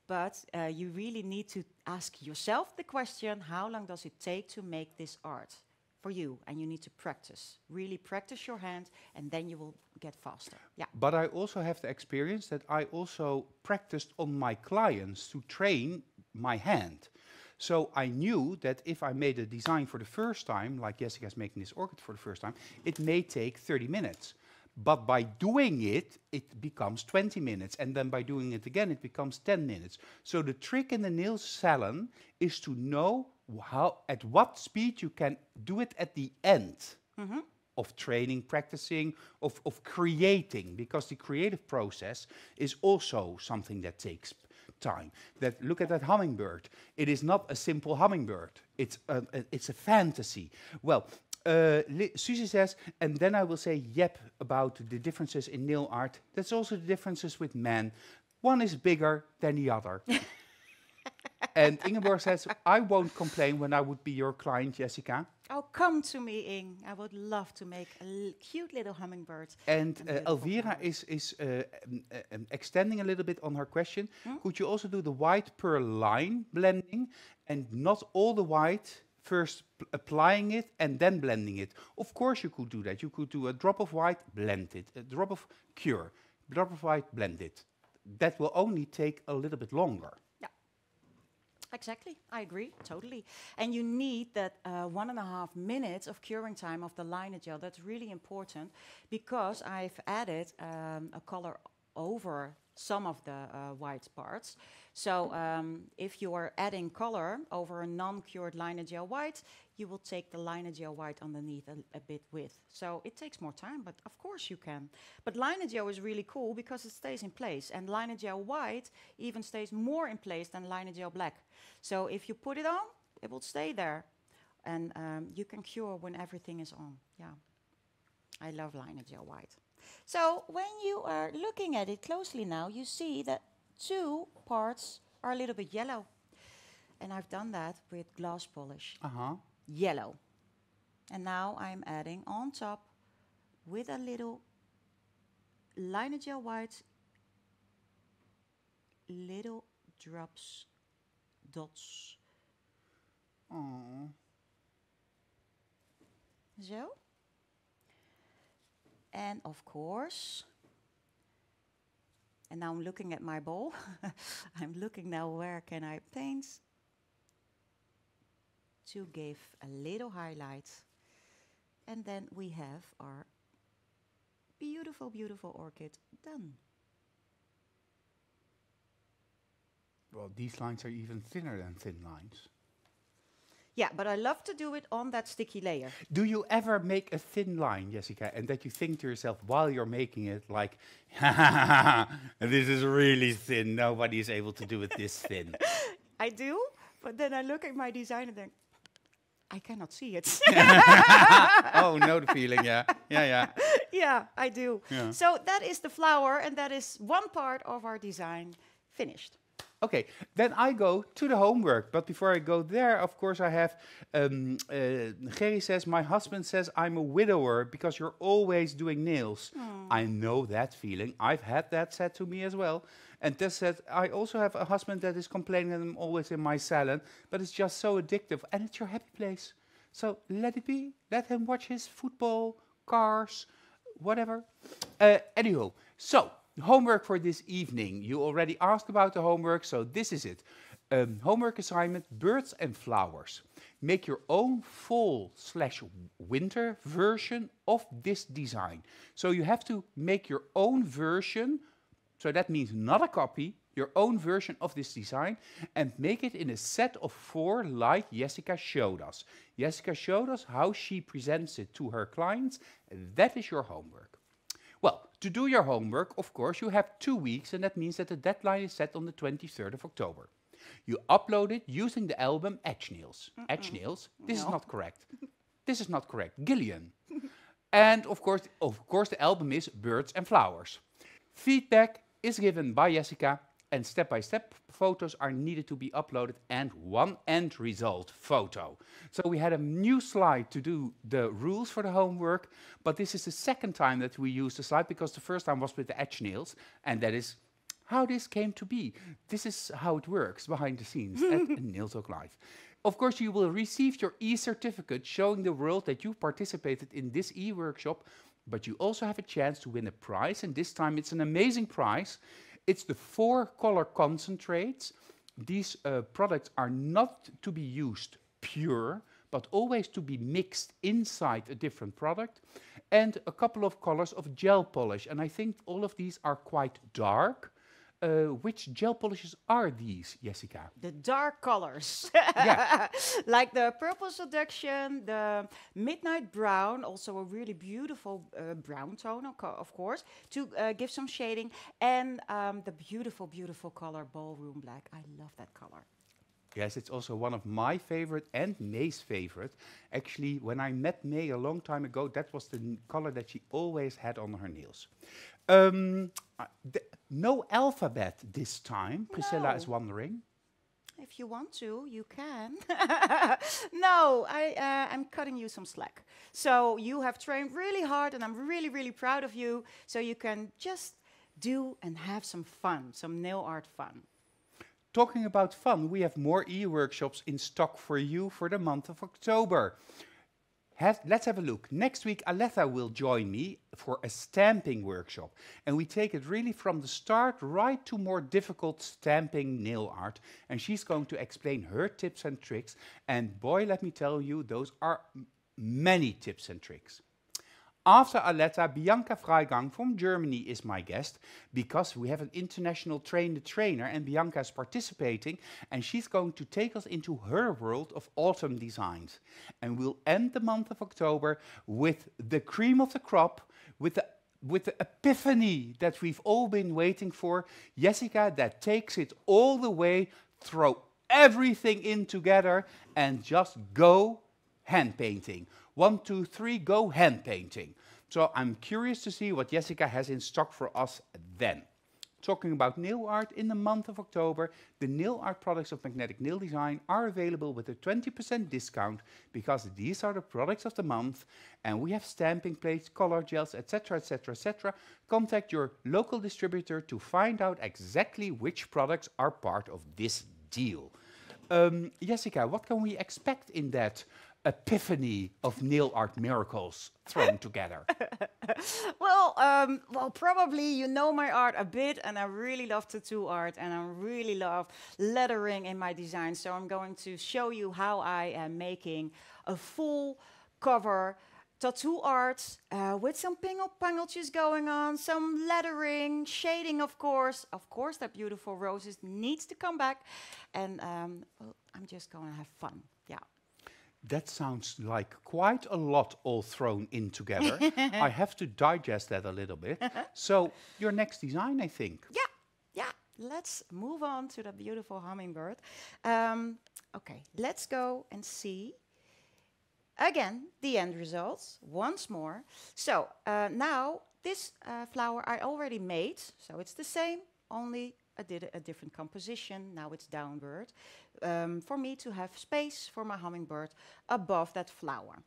But you really need to ask yourself the question: how long does it take to make this art for you? And you need to practice. Really practice your hand, and then you will get faster. Yeah. But I also have the experience that I also practiced on my clients to train my hand. So I knew that if I made a design for the first time, like Jessica's making this orchid for the first time, it may take 30 minutes. But by doing it, it becomes 20 minutes. And then by doing it again, it becomes 10 minutes. So the trick in the nail salon is to know at what speed you can do it at the end of training, practicing, of creating. Because the creative process is also something that takes time. Look at that hummingbird. It is not a simple hummingbird. It's a fantasy. Well, Susie says, and then I will say yep about the differences in nail art. That's also the differences with men. One is bigger than the other. And Ingeborg says, I won't complain when I would be your client, Jessica. Oh, come to me, Ing. I would love to make a cute little hummingbird. And Elvira is extending a little bit on her question. Could you also do the white per line blending and not all the white, first applying it and then blending it? Of course you could do that. You could do a drop of white, blend it. A drop of cure, drop of white, blend it. That will only take a little bit longer. Exactly, I agree, totally. And you need that 1.5 minutes of curing time of the liner gel. That's really important because I've added a color over some of the white parts. So if you are adding color over a non-cured liner gel white, you will take the liner gel white underneath a bit with. So it takes more time, but of course you can. But liner gel is really cool because it stays in place. And liner gel white even stays more in place than liner gel black. So if you put it on, it will stay there. And you can cure when everything is on. Yeah, I love liner gel white. So when you are looking at it closely now, you see that 2 parts are a little bit yellow. And I've done that with glass polish. Yellow. And now I'm adding on top with a little liner gel white, little drops, dots. Zo. And of course, and now I'm looking at my bowl. I'm looking now where can I paint to give a little highlight. And then we have our beautiful, beautiful orchid done. Well, these lines are even thinner than thin lines. Yeah, but I love to do it on that sticky layer. Do you ever make a thin line, Jessica, and that you think to yourself while you're making it, like, this is really thin, nobody is able to do it this thin? I do, but then I look at my design and think, I cannot see it. Oh, know the feeling, yeah. Yeah, I do. Yeah. So that is the flower, and that is one part of our design finished. Okay, then I go to the homework. But before I go there, of course, I have... Gerry says, my husband says I'm a widower because you're always doing nails. I know that feeling. I've had that said to me as well. And Tess said, I also have a husband that is complaining that I'm always in my salon, but it's just so addictive. And it's your happy place. So let it be. Let him watch his football, cars, whatever. Anywho, so... homework for this evening. You already asked about the homework, so this is it. Homework assignment, birds and flowers. Make your own fall/winter version of this design. So you have to make your own version, so that means not a copy, your own version of this design, and make it in a set of 4 like Jessica showed us. Jessica showed us how she presents it to her clients, and that is your homework. Well, to do your homework, of course, you have 2 weeks, and that means that the deadline is set on the 23rd of October. You upload it using the album Edge Nails. Edge Nails? This is not correct. This is not correct. Gillian. And of course, the album is Birds and Flowers. Feedback is given by Jessica, and step-by-step photos are needed to be uploaded, and one end result photo. So we had a new slide to do the rules for the homework, but this is the second time that we use the slide, because the first time was with the edge nails, and that is how this came to be. This is how it works behind the scenes at Nail Talk Live. Of course, you will receive your e-certificate showing the world that you participated in this e-workshop, but you also have a chance to win a prize, and this time it's an amazing prize. It's the 4 color concentrates. These products are not to be used pure, but always to be mixed inside a different product, and a couple of colors of gel polish. And I think all of these are quite dark. Which gel polishes are these, Jessica? The dark colors. Yeah. Like the purple seduction, the midnight brown, also a really beautiful brown tone, of course, to give some shading, and the beautiful, beautiful color ballroom black. I love that color. Yes, it's also one of my favorite and May's favorite. Actually, when I met May a long time ago, that was the color that she always had on her nails. No alphabet this time, Priscilla is wondering. If you want to, you can. No, I'm cutting you some slack. So you have trained really hard, and I'm really, really proud of you. So you can just do and have some fun, some nail art fun. Talking about fun, we have more e-workshops in stock for you for the month of October. Let's have a look. Next week, Aletha will join me for a stamping workshop. And we take it really from the start right to more difficult stamping nail art. And she's going to explain her tips and tricks. And boy, let me tell you, those are many tips and tricks. After Aletta, Bianca Freigang from Germany is my guest, because we have an international trainer and Bianca is participating, and she's going to take us into her world of autumn designs. And we'll end the month of October with the cream of the crop, with the epiphany that we've all been waiting for. Jessica, that takes it all the way, throw everything in together and just go hand painting. 1, 2, 3, go hand painting. So I'm curious to see what Jessica has in stock for us then. Talking about nail art, in the month of October, the nail art products of Magnetic Nail Design are available with a 20% discount, because these are the products of the month, and we have stamping plates, color gels, etc., etc., etc. Contact your local distributor to find out exactly which products are part of this deal. Jessica, what can we expect in that epiphany of nail art miracles thrown together? Well, probably you know my art a bit, and I really love tattoo art, and I really love lettering in my design. So I'm going to show you how I am making a full cover tattoo art with some pingeltjes going on, some lettering, shading, of course. Of course, that beautiful roses needs to come back, and well, I'm just going to have fun. Yeah. That sounds like quite a lot all thrown in together. I have to digest that a little bit. So your next design, I think. Yeah. Let's move on to the beautiful hummingbird. Okay, let's go and see again the end results once more. So now this flower I already made, so it's the same, only I did a different composition. Now it's downward, for me to have space for my hummingbird above that flower.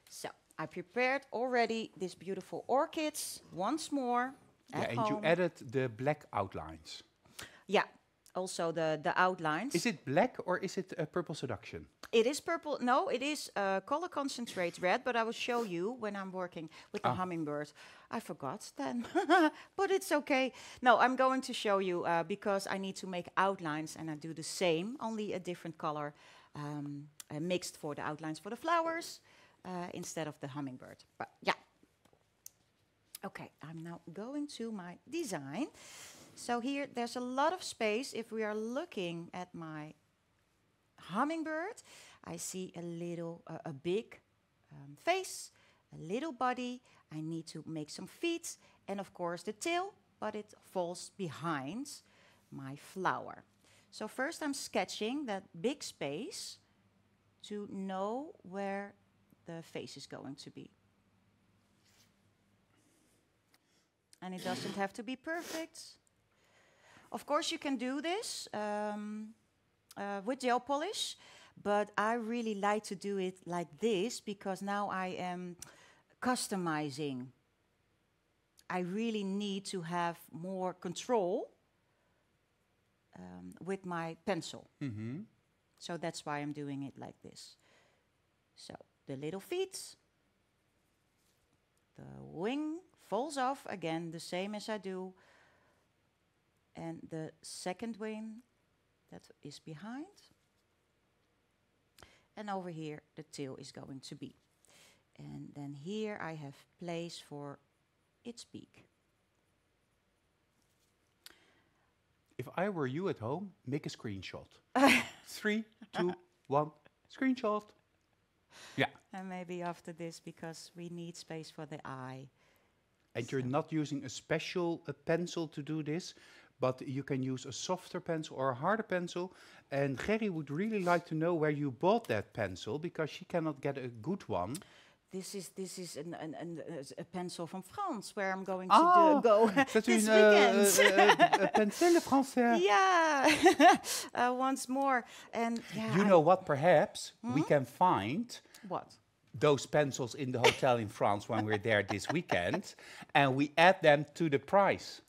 So I prepared already these beautiful orchids once more at home. And you added the black outlines. Yeah, also the outlines. Is it black or is it purple seduction? It is purple. No, it is color concentrate red, but I will show you when I'm working with the hummingbird. I forgot then, but it's okay. No, I'm going to show you because I need to make outlines, and I do the same, only a different color mixed for the outlines for the flowers instead of the hummingbird. But yeah. Okay, I'm now going to my design. So here, there's a lot of space. If we are looking at my hummingbird, I see a big face, a little body. I need to make some feet, and of course the tail, but it falls behind my flower. So first I'm sketching that big space to know where the face is going to be. And it doesn't have to be perfect. Of course, you can do this with gel polish, but I really like to do it like this because now I am customizing. I really need to have more control with my pencil. So that's why I'm doing it like this. So the little feet, the wing falls off again, the same as I do. And the second wing that is behind. And over here the tail is going to be. And then here I have place for its beak. If I were you at home, make a screenshot. 3, 2, 1, screenshot. Yeah. And maybe after this, because we need space for the eye. And you're not using a special pencil to do this, but you can use a softer pencil or a harder pencil. And Gerry would really like to know where you bought that pencil, because she cannot get a good one. This is a pencil from France, where I'm going to go this weekend. Un pensile français. Yeah, once more. And yeah, you know what? Perhaps we can find what? Those pencils in the hotel in France when we're there this weekend, and we add them to the price.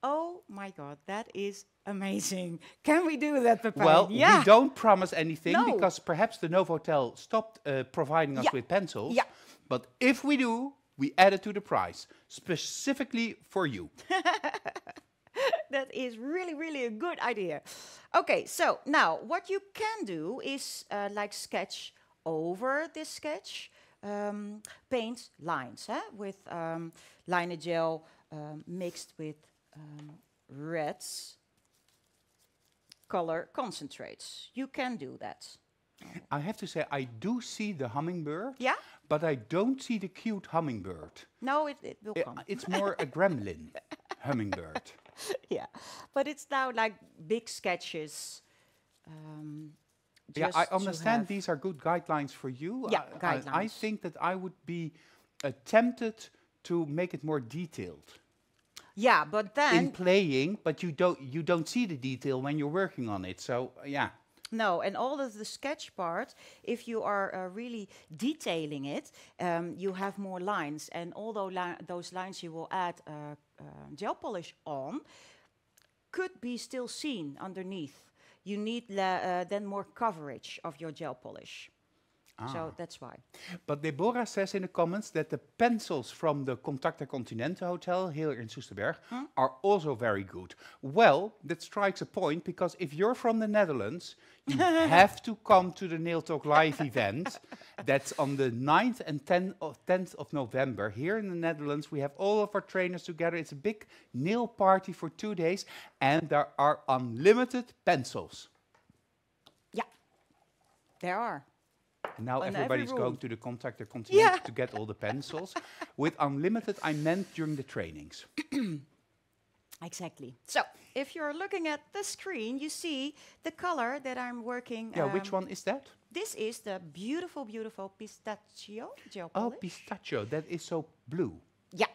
Oh my God, that is amazing. Can we do that, Pepijn? Well, yeah. we don't promise anything, No. because perhaps the Novotel stopped providing us with pencils. Yeah. But if we do, we add it to the price, specifically for you. That is really, really a good idea. Okay, so now what you can do is like sketch over this sketch, paint lines with liner gel mixed with reds color concentrates. You can do that. I have to say, I do see the hummingbird, Yeah? but I don't see the cute hummingbird. No, it will come. It's more a gremlin hummingbird. Yeah, but it's now like big sketches. Yeah, just I to understand have- these are good guidelines for you. Yeah, I guidelines. think that I would be tempted to make it more detailed Yeah, but then in playing, but you don't see the detail when you're working on it. So yeah. no, and all of the sketch part, if you are really detailing it, you have more lines, and although those lines you will add gel polish on, could be still seen underneath. You need then more coverage of your gel polish. So that's why. But Deborah says in the comments that the pencils from the Contacta Continente Hotel here in Soesterberg are also very good. Well, that strikes a point, because if you're from the Netherlands, you have to come to the Nail Talk Live event. That's on the 9th and 10th of November. Here in the Netherlands, we have all of our trainers together. It's a big nail party for 2 days, and there are unlimited pencils. Yeah, there are. Now On everybody's every going room. to the Contacta Continente Yeah. to get all the pencils. With unlimited, I meant during the trainings. Exactly. So if you're looking at the screen, you see the color that I'm working. Yeah, which one is that? This is the beautiful, beautiful pistachio gel Oh, polish. pistachio. That is so blue. Yeah,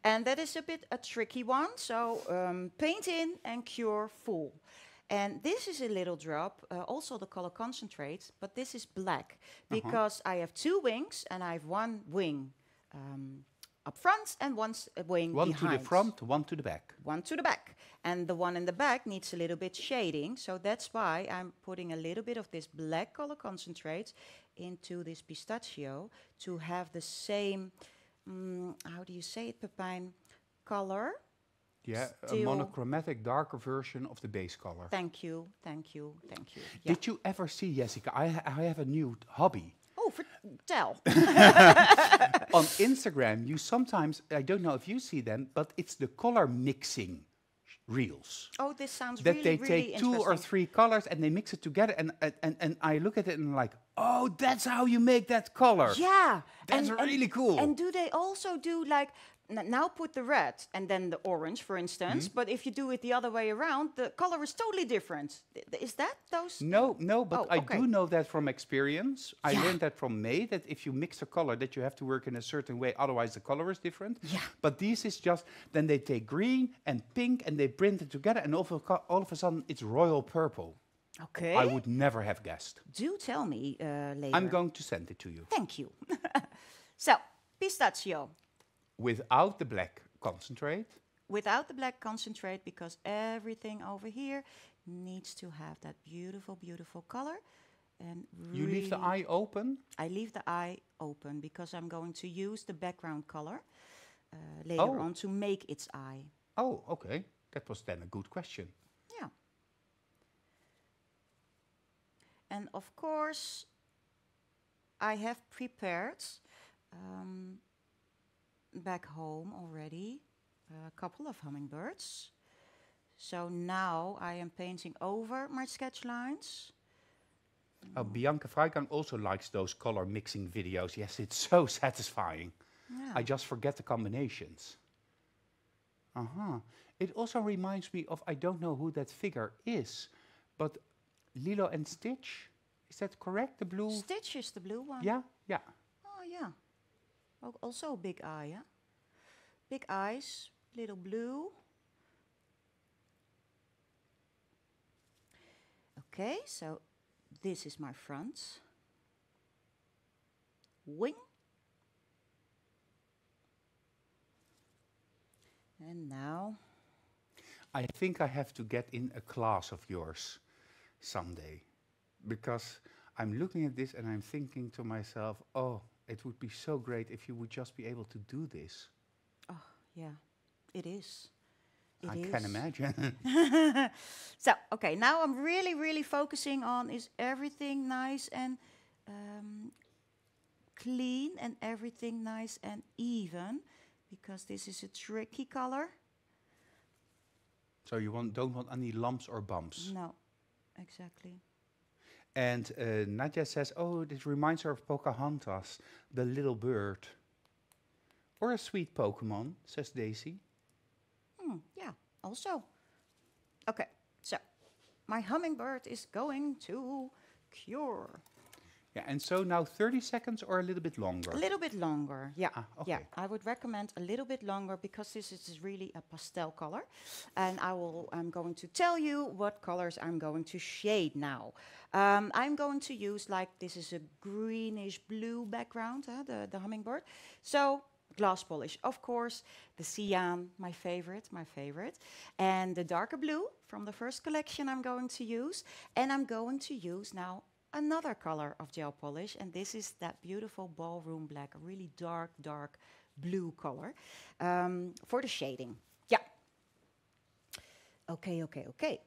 and that is a bit a tricky one. So paint in and cure full. And this is a little drop, also the color concentrate, but this is black because I have 2 wings and I have 1 wing up front and one wing One behind. to the front, one to the back. One to the back. And the one in the back needs a little bit shading. So that's why I'm putting a little bit of this black color concentrate into this pistachio to have the same, how do you say it, Pepijn, color. Yeah, a Still- monochromatic darker version of the base color. Thank you, thank you, thank you. Yeah. Did you ever see, Jessica, I have a new hobby. Oh, tell. On Instagram, you sometimes, I don't know if you see them, but it's the color mixing reels. Oh, this sounds That really, they really take 2 or 3 colors and they mix it together, and I look at it and I'm like, oh, that's how you make that color. Yeah. That's really cool. And do they also do like now put the red and then the orange, for instance. But if you do it the other way around, the color is totally different. Is that those? No, no, but Oh, I okay. do know that from experience. I Yeah. learned that from May, that if you mix a color, that you have to work in a certain way, otherwise the color is different. Yeah. But these is just, then they take green and pink and they print it together, and all of a sudden it's royal purple. Okay. I would never have guessed. Do tell me later. I'm going to send it to you. Thank you. So, pistachio. Without the black concentrate. Without the black concentrate, because everything over here needs to have that beautiful, beautiful color. And You leave the really- eye open. I leave the eye open because I'm going to use the background color later on to make its eye. Oh, okay. That was then a good question. Yeah. And of course, I have prepared back home already a couple of hummingbirds. So now I am painting over my sketch lines. Bianca Freigang also likes those color mixing videos. Yes, it's so satisfying. Yeah. I just forget the combinations. It also reminds me of, I don't know who that figure is, but Lilo and Stitch, is that correct? The blue? Stitch is the blue one. Yeah, yeah. Oh, yeah. Also a big eye, yeah? Big eyes, little blue. Okay, so this is my front wing. And now, I think I have to get in a class of yours someday, because I'm looking at this and I'm thinking to myself, oh, it would be so great if you would just be able to do this. oh, yeah, it is. I can imagine. So, okay, now I'm really, really focusing on is everything nice and clean and everything nice and even, because this is a tricky color. So you don't want any lumps or bumps. No, exactly. And Nadia says, oh, this reminds her of Pocahontas, the little bird. Or a sweet Pokemon, says Daisy. Yeah, also. Okay, so my hummingbird is going to cure. Yeah, and so now 30 seconds or a little bit longer? A little bit longer, yeah. Ah, Yeah, okay. I would recommend a little bit longer because this is really a pastel color. And I'm going to tell you what colors I'm going to shade now. I'm going to use, like, this is a greenish blue background, the hummingbird. So, glass polish, of course, the cyan, my favorite. And the darker blue from the first collection I'm going to use. And I'm going to use now another color of gel polish, and this is that beautiful ballroom black, a really dark, dark blue color for the shading. Yeah. Okay.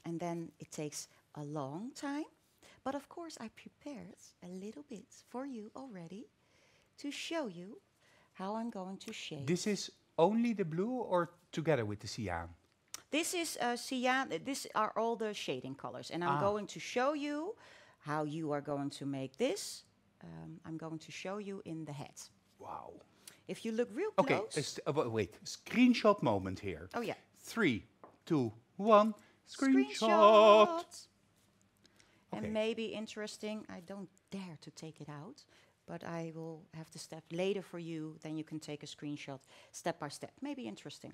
And then it takes a long time, but of course I prepared a little bit for you already to show you how I'm going to shade. This is only the blue or together with the cyan? This is cyan. These are all the shading colors, and I'm going to show you how you are going to make this. I'm going to show you in the head. Wow. If you look real Okay, close. wait, screenshot moment here. Oh, yeah. 3, 2, 1, screenshot. Screenshot. Okay. And maybe interesting, I don't dare to take it out, but I will have the step later for you. Then you can take a screenshot step by step. Maybe interesting.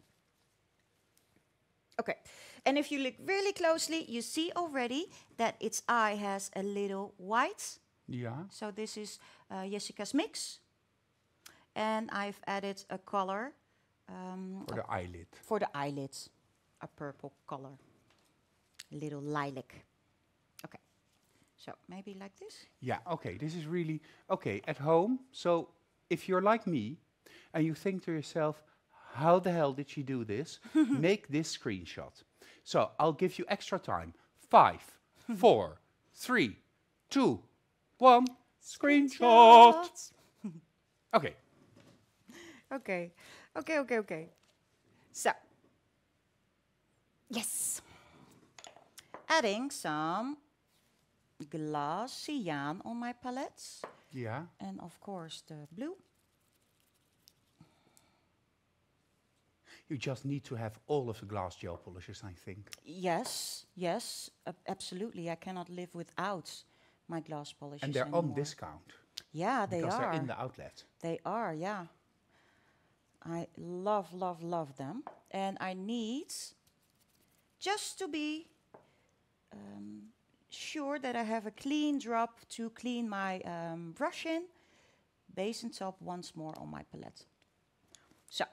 Okay, and if you look really closely, you see already that its eye has a little white. Yeah. So this is Jessica's mix. And I've added a color For the eyelid. for the eyelids, a purple color, a little lilac. Okay, so maybe like this. Yeah, okay, this is really, okay, at home. So if you're like me and you think to yourself, how the hell did she do this? Make this screenshot. So I'll give you extra time. 5, 4, 3, 2, 1, screenshot. Okay. Okay. So, yes. Adding some glass cyan on my palettes. Yeah. And of course the blue. You just need to have all of the glass gel polishers, I think. Yes, yes, absolutely. I cannot live without my glass polishes And they're anymore. on discount. Yeah, they Because are. they're in the outlet. They are, yeah. I love, love, love them. And I need, just to be sure that I have a clean drop to clean my brush in, base and top once more on my palette. So,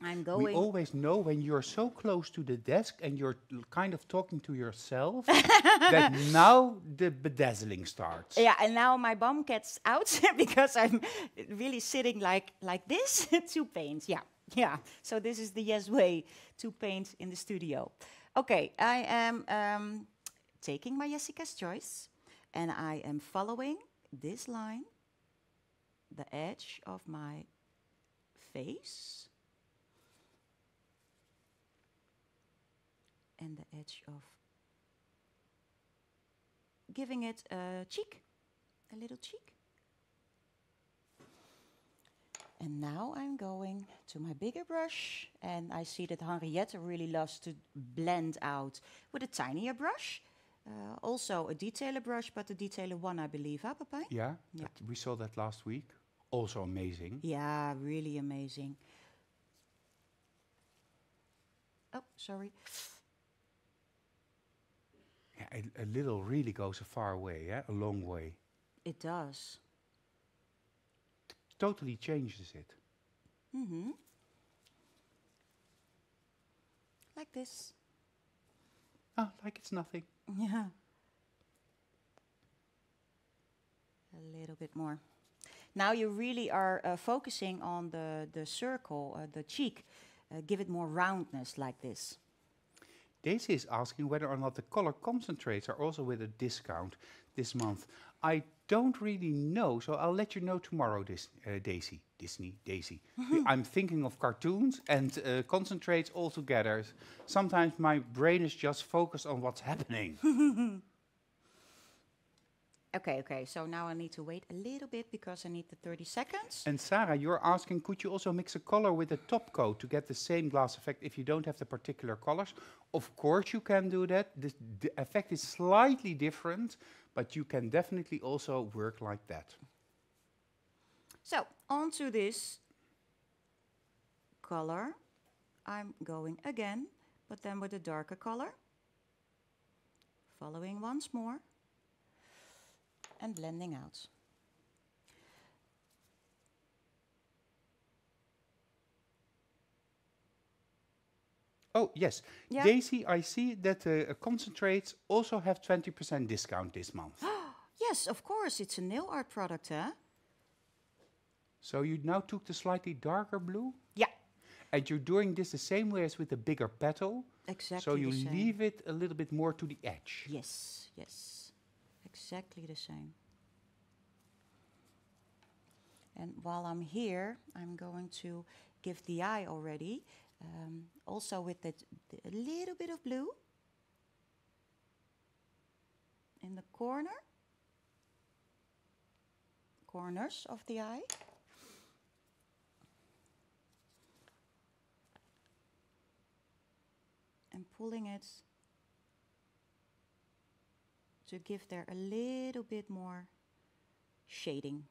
I'm going... We always know when you're so close to the desk and you're kind of talking to yourself, that now the bedazzling starts. Yeah, and now my bum gets out because I'm really sitting like this to paint. Yeah, yeah. So this is the yes way to paint in the studio. Okay, I am taking my Jessica's Choice and I am following this line, the edge of my face and the edge of giving it a cheek, a little cheek. And now I'm going to my bigger brush, and I see that Henriette really loves to blend out with a tinier brush. Also a detailer brush, but the detailer one, I believe, huh, Papa? Yeah, we saw that last week. Also amazing. Yeah, really amazing. Oh, sorry. Yeah, a little really goes a far way, yeah? A long way. It does. Totally changes it. Mm-hmm. Like this. Ah, like it's nothing. Yeah. A little bit more. Now you really are focusing on the circle, the cheek. Give it more roundness like this. Daisy is asking whether or not the color concentrates are also with a discount this month. I don't really know, so I'll let you know tomorrow, Daisy. I'm thinking of cartoons and concentrates all together. Sometimes my brain is just focused on what's happening. Okay, so now I need to wait a little bit because I need the 30 seconds. And Sarah, you're asking, could you also mix a color with a top coat to get the same glass effect if you don't have the particular colors? Of course you can do that. The effect is slightly different, but you can definitely also work like that. So, onto this color, I'm going again, but then with a darker color. Following once more. And blending out. Oh, yes. Yeah. Daisy, I see that concentrates also have 20% discount this month. Yes, of course, it's a nail art product, huh? So you now took the slightly darker blue? Yeah. And you're doing this the same way as with the bigger petal? Exactly. So you the same. leave it a little bit more to the edge? Yes, yes. Exactly the same. And while I'm here, I'm going to give the eye already, also with a little bit of blue in the corners of the eye. And pulling it to give there a little bit more shading.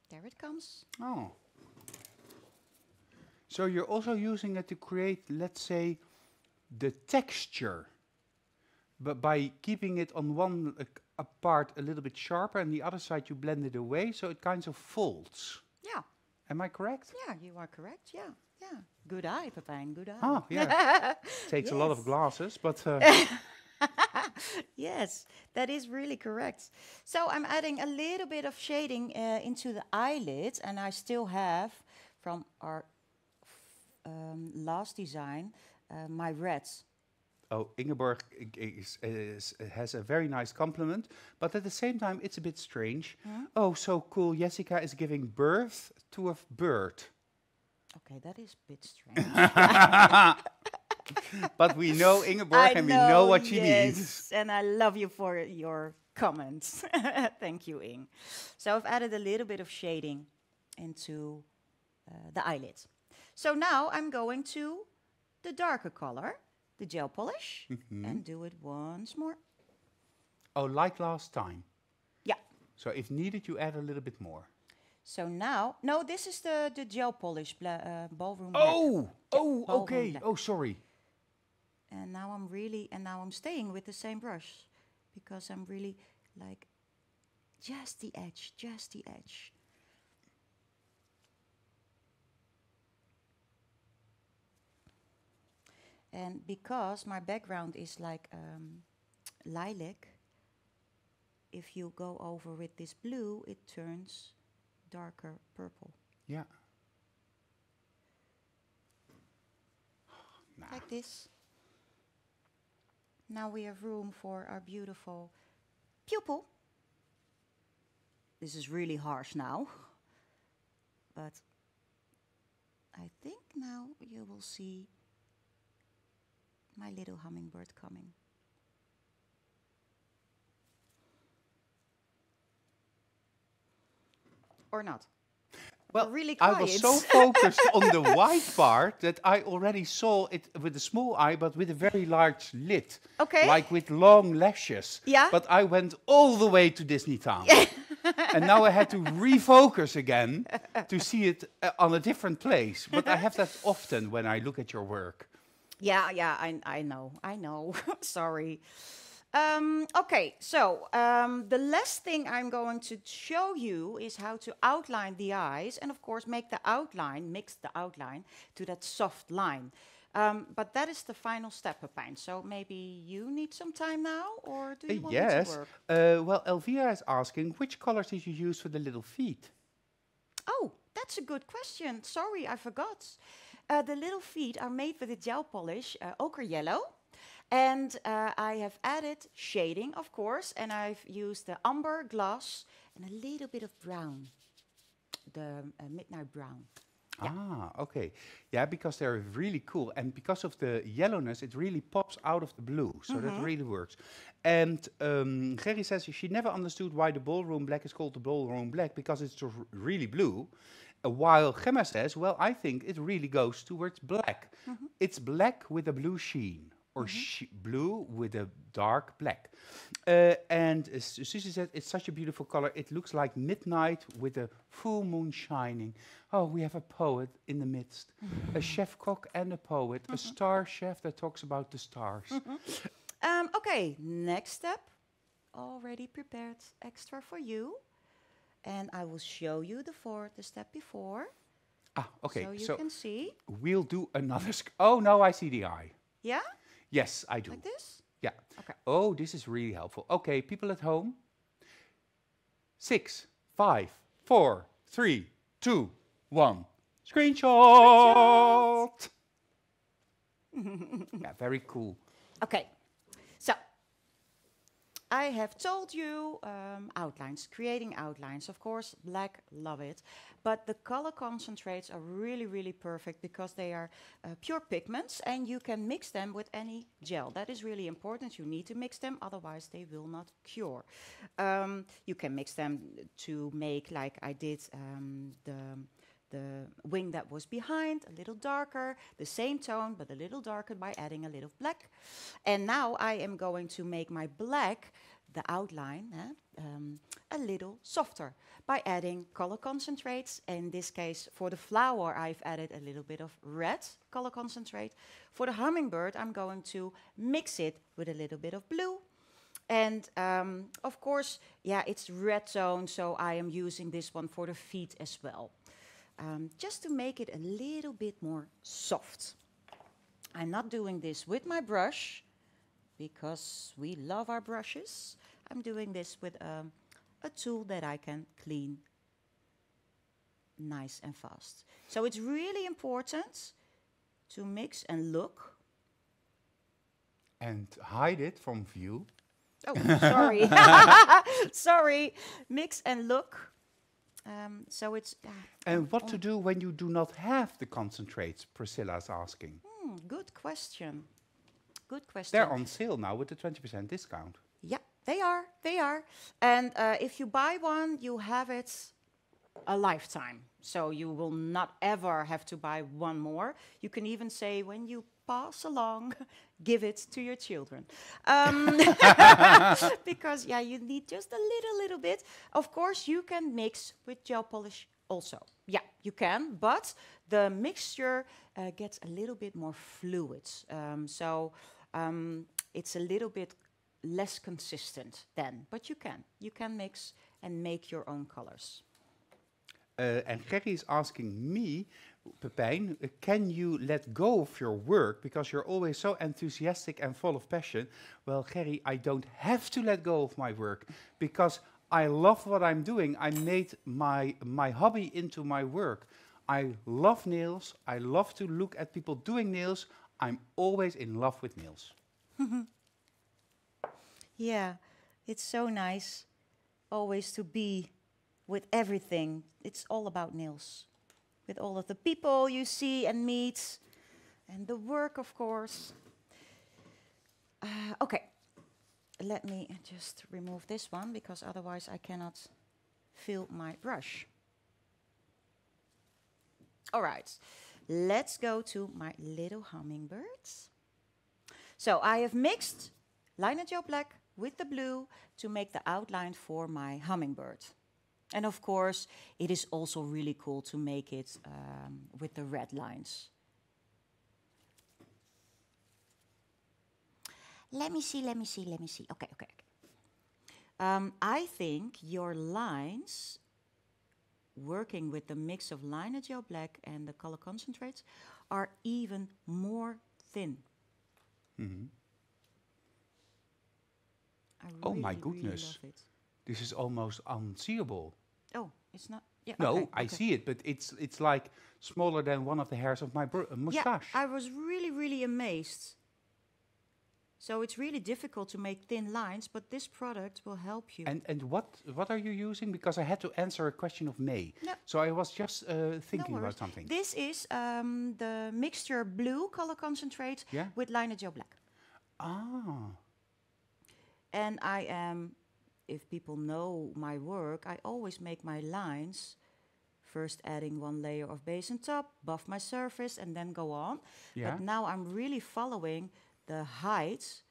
There it comes. Oh. So you're also using it to create, let's say, the texture, but by keeping it on one part a little bit sharper and the other side you blend it away, so it kind of folds. Yeah. Am I correct? Yeah, you are correct. Yeah, yeah. Good eye, Pepijn, good eye. Oh, yeah. Takes a lot of Yes. glasses, but... Yes, that is really correct. So I'm adding a little bit of shading into the eyelid, and I still have, from our last design, my reds. Oh, Ingeborg has a very nice compliment, but at the same time it's a bit strange. Oh, so cool, Jessica is giving birth to a bird. Okay, that is a bit strange. But we know Ingeborg and we know what she needs. And I love you for your comments. Thank you, Ing. So I've added a little bit of shading into the eyelid. So now I'm going to the darker color, the gel polish, and do it once more. Oh, like last time. Yeah. So if needed, you add a little bit more. So now, no, this is the gel polish ballroom Oh, black. oh, ballroom okay. black. Oh, sorry. And now I'm staying with the same brush because I'm really like just the edge, just the edge. And because my background is like lilac, if you go over with this blue, it turns darker purple. Yeah. Like this. Now we have room for our beautiful pupil. This is really harsh now, but I think now you will see my little hummingbird coming. Or not. Well, You're really I quiet. was so focused on the white part that I already saw it with a small eye, but with a very large lid. Okay. Like with long lashes. Yeah. But I went all the way to Disney Town. And now I had to refocus again to see it on a different place. But I have that often when I look at your work. Yeah, I know. Sorry. Okay, so the last thing I'm going to show you is how to outline the eyes and of course make the outline, mix the outline to that soft line. But that is the final step, Pepijn. So maybe you need some time now, or do you want me to work? Well, Elvira is asking, which colors did you use for the little feet? Oh, that's a good question. Sorry, I forgot. The little feet are made with a gel polish, ochre yellow. And I have added shading, of course, and I've used the umber gloss and a little bit of brown, the midnight brown. Yeah. Ah, okay. Yeah, because they're really cool. And because of the yellowness, it really pops out of the blue. So that really works. And Gerry says she never understood why the ballroom black is called the ballroom black, because it's really blue. While Gemma says, well, I think it really goes towards black. It's black with a blue sheen. Or blue with a dark black. And Susie said, it's such a beautiful color. It looks like midnight with a full moon shining. Oh, we have a poet in the midst. A chef cook and a poet. A star chef that talks about the stars. Okay, next step. Already prepared extra for you. And I will show you the step before. Ah, okay. So you can see. We'll do another. Oh, now I see the eye. Yeah? Yes, I do. Like this? Yeah. Okay. Oh, this is really helpful. Okay, people at home. 6, 5, 4, 3, 2, 1. Screenshot! Yeah, very cool. Okay. So, I have told you outlines, creating outlines. Of course, black, love it. But the color concentrates are really, really perfect because they are pure pigments and you can mix them with any gel. That is really important. You need to mix them, otherwise they will not cure. You can mix them to make, like I did, the wing that was behind, a little darker, the same tone, but a little darker by adding a little black. And now I am going to make my black, the outline, a little softer by adding color concentrates. In this case, for the flower, I've added a little bit of red color concentrate. For the hummingbird, I'm going to mix it with a little bit of blue. And of course, yeah, it's red tone, so I am using this one for the feet as well. Just to make it a little bit more soft. I'm not doing this with my brush, because we love our brushes. I'm doing this with a tool that I can clean nice and fast. So it's really important to mix and look. And hide it from view. Oh, sorry. Sorry. Mix and look. So it's... And what to do when you do not have the concentrates, Priscilla's asking. Good question. Good question. They're on sale now with the 20% discount. Yeah, they are. And if you buy one, you have it a lifetime. So you will not ever have to buy one more. You can even say when you pass along, give it to your children. Because yeah, you need just a little bit. Of course, you can mix with gel polish also. Yeah, you can, but the mixture gets a little bit more fluid. It's a little bit less consistent then, but you can mix and make your own colors. And Gerry is asking me, Pepijn, can you let go of your work because you're always so enthusiastic and full of passion? Well, Gerry, I don't have to let go of my work because I love what I'm doing. I made my hobby into my work. I love nails. I love to look at people doing nails. I'm always in love with nails. Yeah, it's so nice always to be with everything. It's all about nails. With all of the people you see and meet, and the work, of course. Okay, let me just remove this one, because otherwise I cannot feel my brush. All right, let's go to my little hummingbirds. So I have mixed liner gel black with the blue to make the outline for my hummingbird. And of course, it is also really cool to make it with the red lines. Let me see. Okay. I think your lines, working with the mix of liner gel black and the color concentrates, are even more thin. Mm-hmm. I Oh really, my really goodness. love it. This is almost unseeable. Oh, it's not. Yeah. No, Okay, I okay. see it, but it's like smaller than one of the hairs of my mustache. Yeah, I was really amazed. So it's really difficult to make thin lines, but this product will help you. And what are you using? Because I had to answer a question of May. No. So I was just thinking No about worries. something. This is the mixture blue color concentrate Yeah? with liner gel black. Ah. And I am, if people know my work, I always make my lines first adding one layer of base and top, buff my surface, and then go on. Yeah? But now I'm really following the height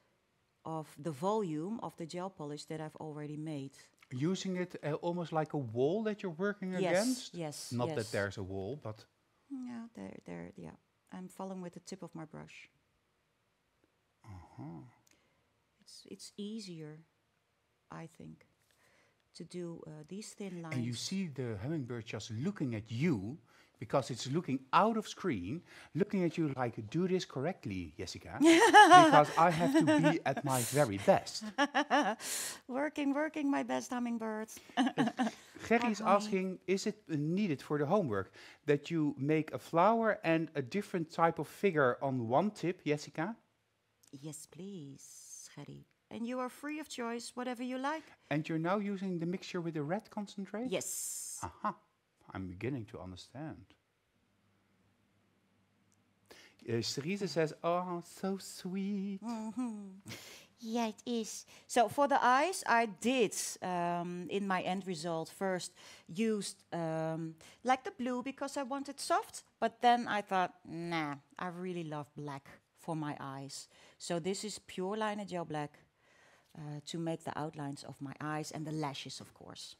of the volume of the gel polish that I've already made. Using it almost like a wall that you're working Yes, against? yes, Not yes. that there's a wall, but... Yeah, yeah. I'm following with the tip of my brush. Uh-huh. It's easier, I think, to do these thin lines. And you see the hummingbird just looking at you, because it's looking out of screen, looking at you like, do this correctly, Jessica, because I have to be at my very best. working my best hummingbird. Gerry is asking, is it needed for the homework that you make a flower and a different type of figure on one tip, Jessica? Yes, please, Gerry. And you are free of choice, whatever you like. And you're now using the mixture with the red concentrate? Yes. Aha, I'm beginning to understand. Cerise says, oh, so sweet. Yeah, it is. So for the eyes, I did, in my end result, first used like the blue because I wanted soft. But then I thought, nah, I really love black for my eyes. So this is pure liner gel black to make the outlines of my eyes and the lashes, of course.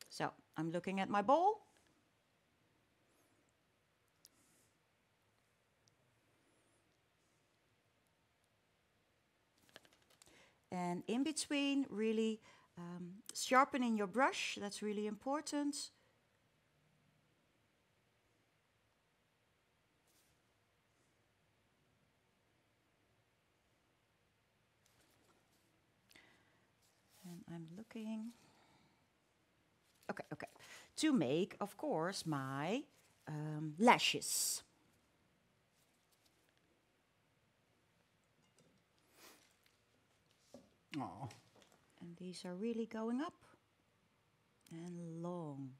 So I'm looking at my bowl. And in between, really sharpening your brush, that's really important. And I'm looking. Okay. To make, of course, my lashes. Oh. And these are really going up and long.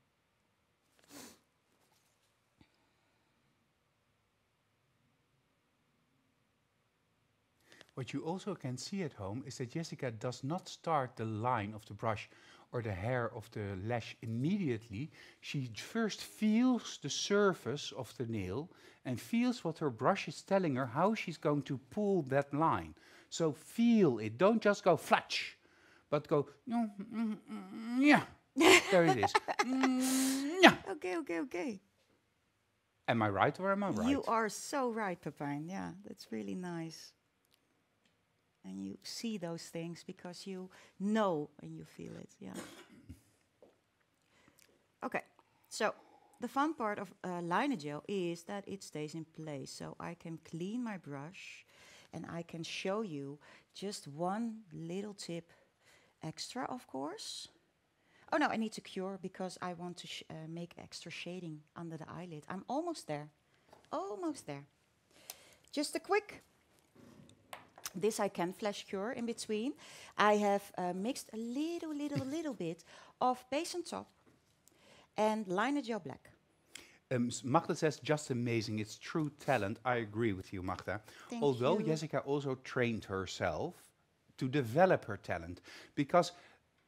What you also can see at home is that Jessica does not start the line of the brush or the hair of the lash immediately, she first feels the surface of the nail and feels what her brush is telling her how she's going to pull that line. So feel it. Don't just go flatch, but go, yeah. There it is. Yeah. Okay. Am I right or am I right? You are so right, Pepijn. Yeah, that's really nice. And you see those things because you know and you feel it. Yeah. Okay. So the fun part of liner gel is that it stays in place. So I can clean my brush and I can show you just one little tip extra, of course. Oh no, I need to cure because I want to make extra shading under the eyelid. I'm almost there. Almost there. Just a quick. This I can flash cure in between. I have mixed a little bit of base and top and liner gel black. Magda says, just amazing. It's true talent. I agree with you, Magda. Thank Although you. Jessica also trained herself to develop her talent. Because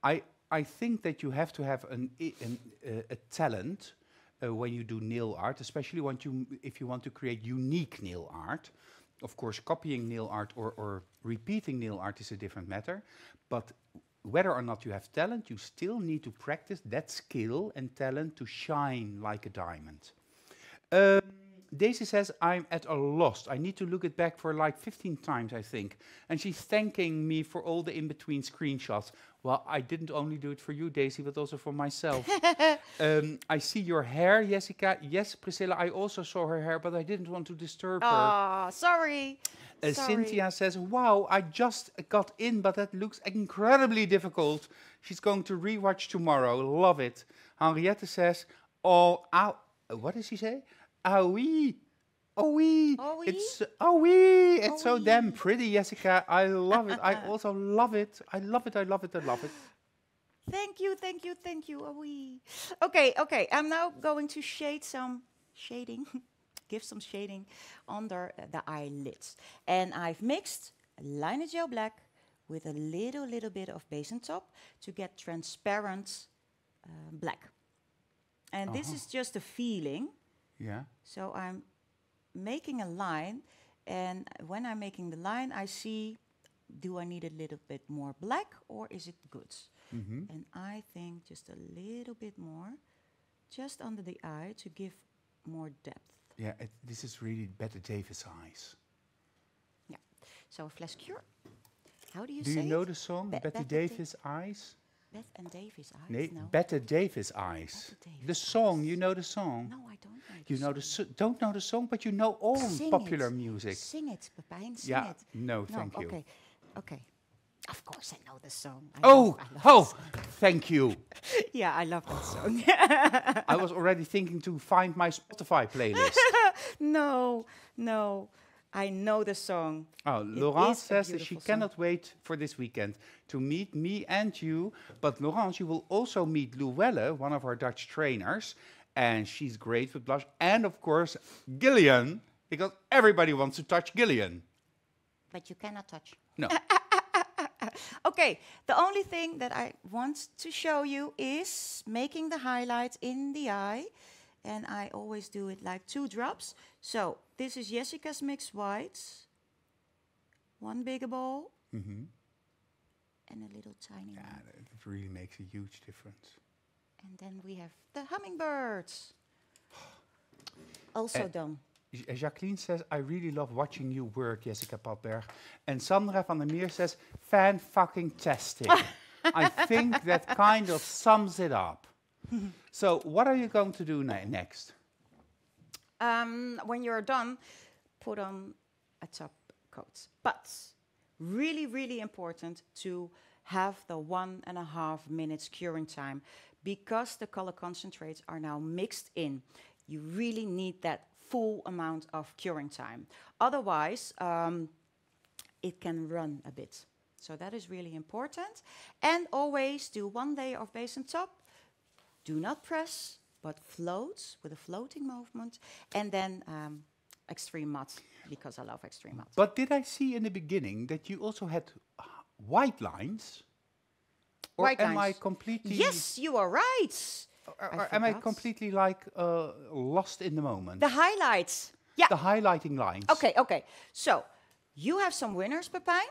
I think that you have to have a talent when you do nail art, especially if you want to create unique nail art. Of course, copying nail art or repeating nail art is a different matter. But whether or not you have talent, you still need to practice that skill and talent to shine like a diamond. Daisy says, I'm at a loss. I need to look it back for like 15 times, I think. And she's thanking me for all the in-between screenshots. Well, I didn't only do it for you, Daisy, but also for myself. I see your hair, Jessica. Yes, Priscilla, I also saw her hair, but I didn't want to disturb her. Oh, sorry. Cynthia says, wow, I just got in, but that looks incredibly difficult. She's going to rewatch tomorrow. Love it. Henriette says, oh, ow. What does she say? Ah oui. Oh oui. Oh oui? It's so damn pretty, Jessica. I love it. I also love it. I love it. Thank you. Oh, oui. Okay. I'm now going to shade some shading, give some shading under the eyelids. And I've mixed liner gel black with a little bit of base and top to get transparent black. And this is just a feeling. Yeah. So I'm making a line, and when I'm making the line, I see, do I need a little bit more black or is it good? And I think just a little bit more, just under the eye to give more depth. Yeah, this is really Bette Davis eyes. Yeah. So flash cure. How do you Do say you know it? the song, Bette Davis eyes? Beth and Davis eyes? Nee, No. Bette Davis eyes. Bette Davis The song, eyes. you know the song? No, I don't know. You know don't know the song, but you know all Sing popular it. music. Sing it, Pepijn. Sing Yeah, it. no, thank you. Okay. Of course I know the song. I Oh, love thank you. yeah, I love that song. I was already thinking to find my Spotify playlist. No. I know the song. Oh, It Laurence is a says that she beautiful song. cannot wait for this weekend to meet me and you. But Laurence, you will also meet Luelle, one of our Dutch trainers. And she's great with blush. And of course, Gillian, because everybody wants to touch Gillian. But you cannot touch. No. Okay, the only thing that I want to show you is making the highlights in the eye. And I always do it like 2 drops. So this is Jessica's mixed whites. 1 bigger ball. And a little tiny Yeah, one. it really makes a huge difference. And then we have the hummingbirds. Also done. Jacqueline says, I really love watching you work, Jessica Padberg. And Sandra van der Meer says, fan-fucking-tastic. I think that kind of sums it up. So what are you going to do next? When you're done, put on a top coat. But really important to have the 1.5 minutes curing time because the color concentrates are now mixed in. You really need that full amount of curing time. Otherwise, it can run a bit. So that is really important. And always do 1 layer of base and top. Do not press, but float with a floating movement. And then extreme matte, because I love extreme matte. But did I see in the beginning that you also had white lines? Or White am I lines. completely... Yes, you are right. Or am I completely like lost in the moment? The highlights. Yeah. The highlighting lines. Okay, okay. So you have some winners, Pepijn,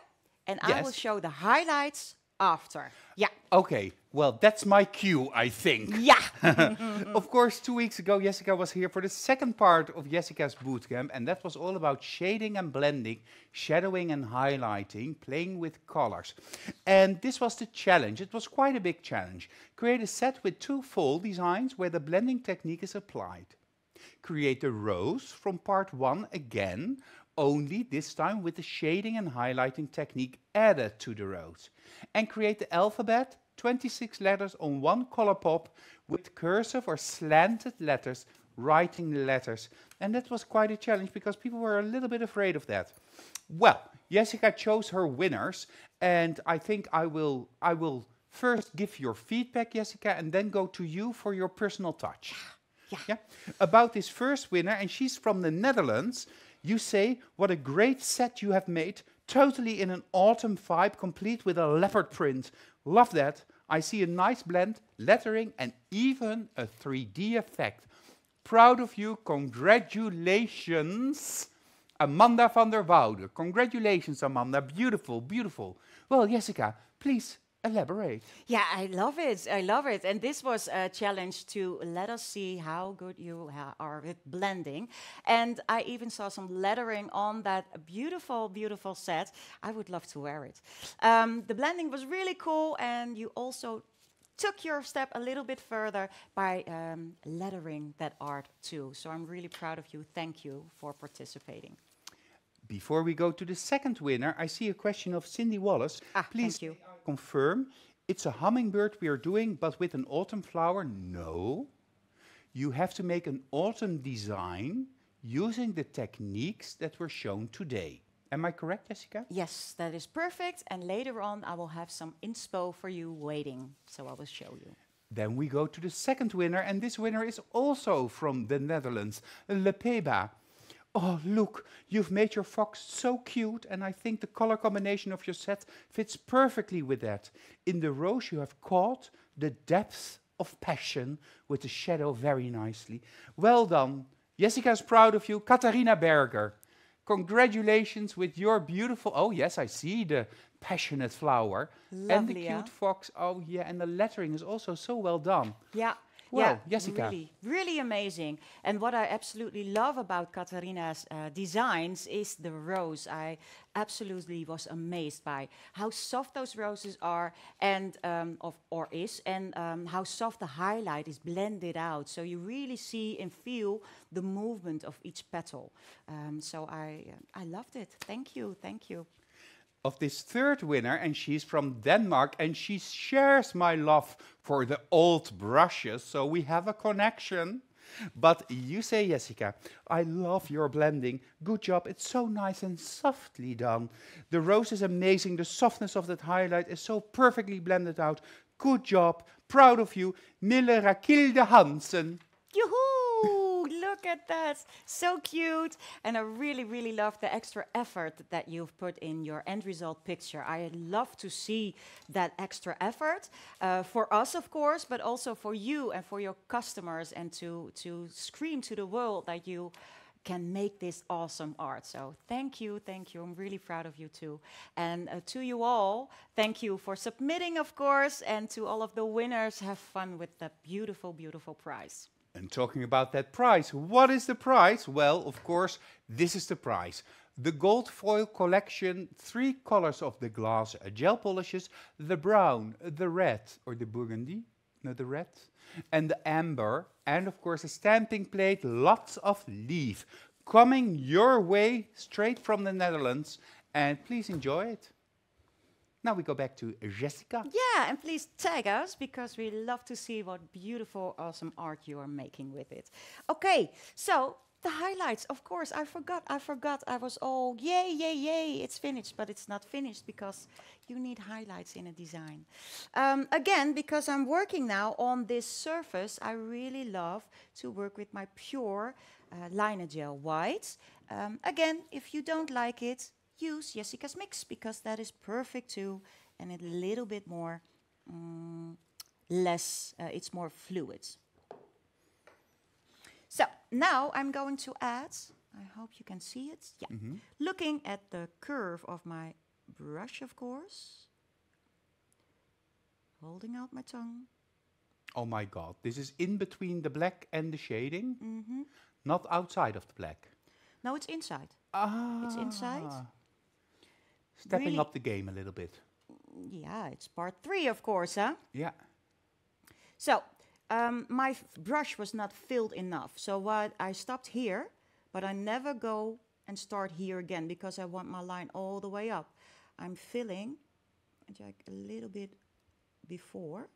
and I will Yes. show the highlights after. Yeah. Okay, well, that's my cue, I think. Yeah. Of course, 2 weeks ago, Jessica was here for the second part of Jessica's bootcamp, and that was all about shading and blending, shadowing and highlighting, playing with colors. And this was the challenge. It was quite a big challenge. Create a set with 2 full designs where the blending technique is applied. Create the rows from part 1 again, only this time with the shading and highlighting technique added to the rows. And create the alphabet, 26 letters on one color pop with cursive or slanted letters, writing the letters. And that was quite a challenge because people were a little bit afraid of that. Well, Jessica chose her winners, and I think I will first give your feedback, Jessica, and then go to you for your personal touch. Yeah. About this first winner, and she's from the Netherlands, you say, what a great set you have made, totally in an autumn vibe, complete with a leopard print. Love that. I see a nice blend, lettering, and even a 3D effect. Proud of you. Congratulations, Amanda van der Woude. Congratulations, Amanda. Beautiful, beautiful. Well, Jessica, please elaborate. Yeah, I love it. I love it. And this was a challenge to let us see how good you are with blending. And I even saw some lettering on that beautiful, beautiful set. I would love to wear it. The blending was really cool, and you also took your step a little bit further by lettering that art too. So I'm really proud of you. Thank you for participating. Before we go to the second winner, I see a question of Cindy Wallace. Please thank you. Confirm it's a hummingbird we are doing, but with an autumn flower? No. You have to make an autumn design using the techniques that were shown today. Am I correct, Jessica? Yes, that is perfect. And later on, I will have some inspo for you waiting. So I will show you. Then we go to the second winner, and this winner is also from the Netherlands, Lepeba. Oh, look, you've made your fox so cute, and I think the color combination of your set fits perfectly with that. In the rows, you have caught the depth of passion with the shadow very nicely. Well done. Jessica is proud of you. Katharina Berger. Congratulations with your beautiful... Oh, yes, I see the passionate flower. Lovely, and the cute fox. Oh, yeah, and the lettering is also so well done. Yeah. Well, yeah, Jessica. really, really amazing. And what I absolutely love about Katharina's designs is the rose. I absolutely was amazed by how soft those roses are, and how soft the highlight is blended out. So you really see and feel the movement of each petal. So I loved it. Thank you, thank you. Of this third winner, and she's from Denmark, and she shares my love for the old brushes, so we have a connection. But you say, Jessica, I love your blending. Good job. It's so nice and softly done. The rose is amazing. The softness of that highlight is so perfectly blended out. Good job. Proud of you, Mille Rakilde Hansen. Yoo-hoo! Look at that. So cute. And I really, really love the extra effort that you've put in your end result picture. I love to see that extra effort for us, of course, but also for you and for your customers, and to scream to the world that you can make this awesome art. So thank you, thank you. I'm really proud of you too. And to you all, thank you for submitting, of course, and to all of the winners, have fun with that beautiful, beautiful prize. And talking about that prize, what is the prize? Well, of course, this is the prize. The gold foil collection, 3 colors of the glass gel polishes, the brown, the red, or the burgundy, no, the red, and the amber, and of course a stamping plate, lots of leaf, coming your way straight from the Netherlands, and please enjoy it. Now we go back to Jessica. Yeah, and please tag us, because we love to see what beautiful, awesome art you are making with it. Okay, so the highlights, of course, I forgot. I was all, yay, yay, yay, it's finished, but it's not finished because you need highlights in a design. Again, because I'm working now on this surface, I really love to work with my pure liner gel white. Again, if you don't like it, use Jessica's mix, because that is perfect too, and a little bit more less, it's more fluid. So now I'm going to add, I hope you can see it. Yeah. Looking at the curve of my brush, of course. Holding out my tongue. Oh my God, this is in between the black and the shading, not outside of the black. No, it's inside. Ah. It's inside. Stepping Really? up the game a little bit. Yeah, it's part 3, of course, huh? Yeah. So, my brush was not filled enough. So what I stopped here, but I never go and start here again because I want my line all the way up. I'm filling like a little bit before.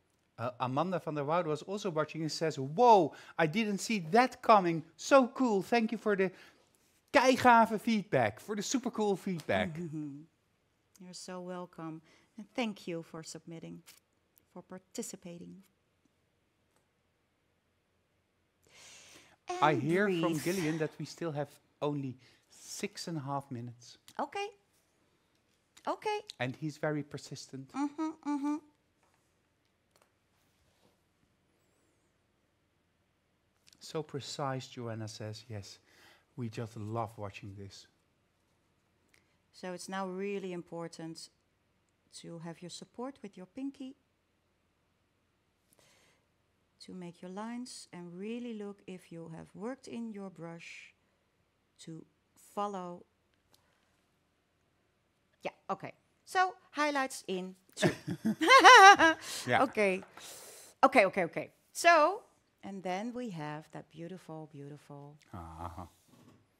Amanda van der Woude was also watching and says, "Whoa, I didn't see that coming. So cool. Thank you for the keigave feedback, for the super cool feedback." You're so welcome. And thank you for submitting, for participating. I And hear from breathe. Gillian that we still have only 6.5 minutes. Okay. Okay. And he's very persistent. So precise, Joanna says. Yes, we just love watching this. So it's now really important to have your support with your pinky to make your lines and really look if you have worked in your brush to follow. Yeah, okay. So highlights in 2. Yeah. Okay. Okay, okay, okay. So, and then we have that beautiful, beautiful,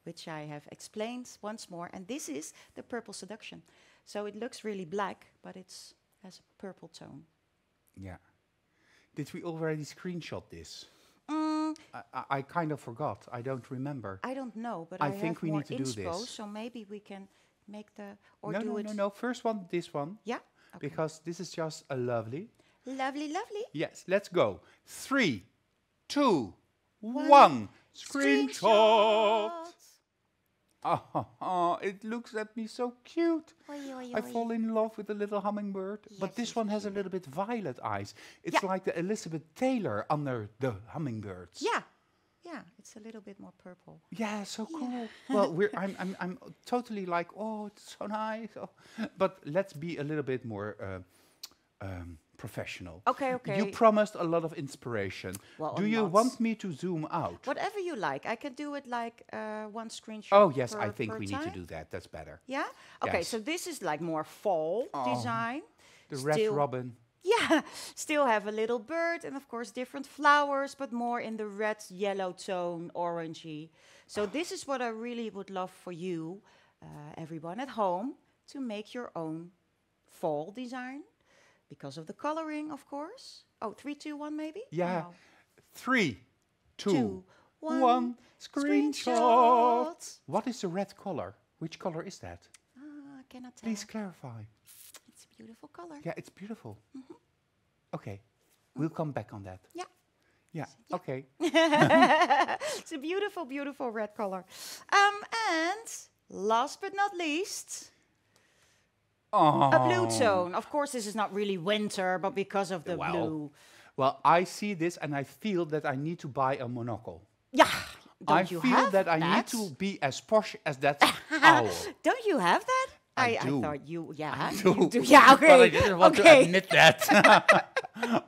which I have explained once more. And this is the Purple Seduction. So it looks really black, but it's has a purple tone. Yeah. Did we already screenshot this? I kind of forgot. I don't remember. I don't know, but I I think have we more need to do inspo, this. so maybe we can make the, or No, do no, it. no, no. First one, this one. Yeah? Okay. Because this is just a lovely. Lovely, lovely. Yes, let's go. 3, 2, 1. Screenshot. Oh, it looks at me so cute. Oi, oi, I oi. fall in love with the little hummingbird. But Yes, this it's one has a little bit violet eyes. It's Yeah. like the Elizabeth Taylor under the hummingbirds. Yeah. Yeah, it's a little bit more purple. Yeah, so cool. Well, I'm totally like, oh, it's so nice. Oh. But let's be a little bit more professional. Okay, okay. You promised a lot of inspiration. Well, Do you lots. want me to zoom out? Whatever you like. I can do it like one screenshot. Oh, yes, per, I think per we need to time. do that. That's better. Yeah? Okay, Yes. so this is like more fall design. The red Still- robin. Yeah, still have a little bird and of course different flowers, but more in the red, yellow tone, orangey. So this is what I really would love for you, everyone at home, to make your own fall design. Because of the coloring, of course. Oh, 3, 2, 1 maybe? Yeah. Oh. 3, 2, 2, 1. Screenshot. Screenshot. What is the red color? Which color is that? I cannot tell. Please clarify. It's a beautiful color. Yeah, it's beautiful. Okay, we'll come back on that. Yeah. Yeah, okay. It's a beautiful, beautiful red color. And last but not least, Oh. a blue tone. Of course, this is not really winter, but because of the Well, blue. Well, I see this and I feel that I need to buy a monocle. Yeah. Don't I you feel have that I need to be as posh as that owl. Don't you have that? I do. I thought you, yeah. do. You do. Yeah, okay. But I didn't want to okay. admit that.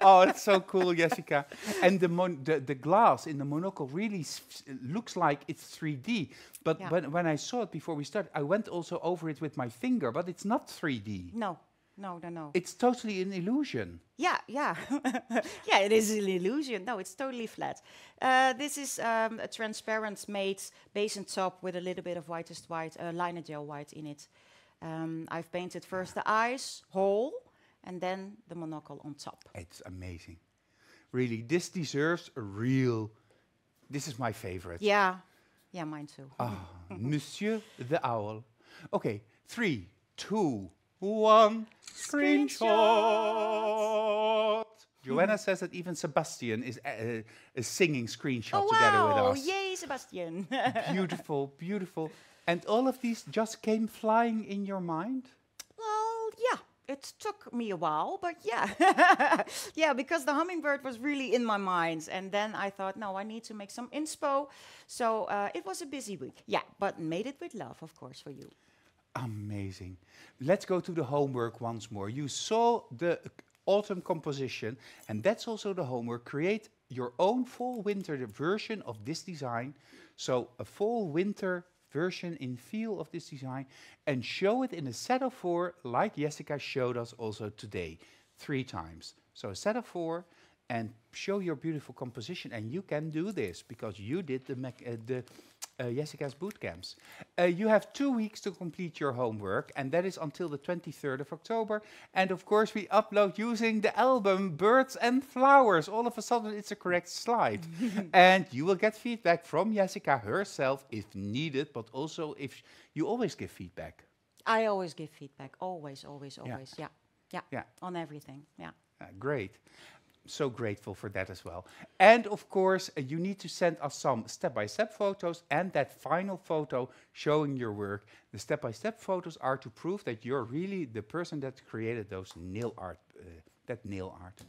Oh, it's so cool, Jessica. And the glass in the monocle really looks like it's 3D. But Yeah. when I saw it before we started, I went also over it with my finger, but it's not 3D. No, no, no, no. It's totally an illusion. Yeah, yeah. Yeah, it is an illusion. No, it's totally flat. This is a transparent made base and top with a little bit of whitest white, liner gel white in it. I've painted first the eyes whole and then the monocle on top. It's amazing. Really, this deserves a real... This is my favorite. Yeah, yeah, mine too. Monsieur the Owl. Okay, 3, 2, 1. Screenshot. Joanna says that even Sebastian is singing screenshot together with us. Yay, Sebastian. Beautiful, beautiful. And all of these just came flying in your mind? Well, yeah, it took me a while, but yeah. Yeah, because the hummingbird was really in my mind. And then I thought, no, I need to make some inspo. So it was a busy week. Yeah, but made it with love, of course, for you. Amazing. Let's go to the homework once more. You saw the autumn composition, and that's also the homework. Create your own fall-winter version of this design. So a fall-winter version in feel of this design, and show it in a set of 4, like Jessica showed us also today, 3 times. So a set of 4, and show your beautiful composition. And you can do this because you did the Jessica's boot camps. You have 2 weeks to complete your homework, and that is until the 23rd of October. And of course, we upload using the album Birds and Flowers. All of a sudden, it's a correct slide. And you will get feedback from Jessica herself if needed, but also if you always give feedback. I always give feedback. Always, always, always. Yeah. Yeah. Yeah. On everything. Yeah. Great. So grateful for that as well. And of course, you need to send us some step-by-step photos and that final photo showing your work. The step-by-step photos are to prove that you're really the person that created those nail art, that nail art.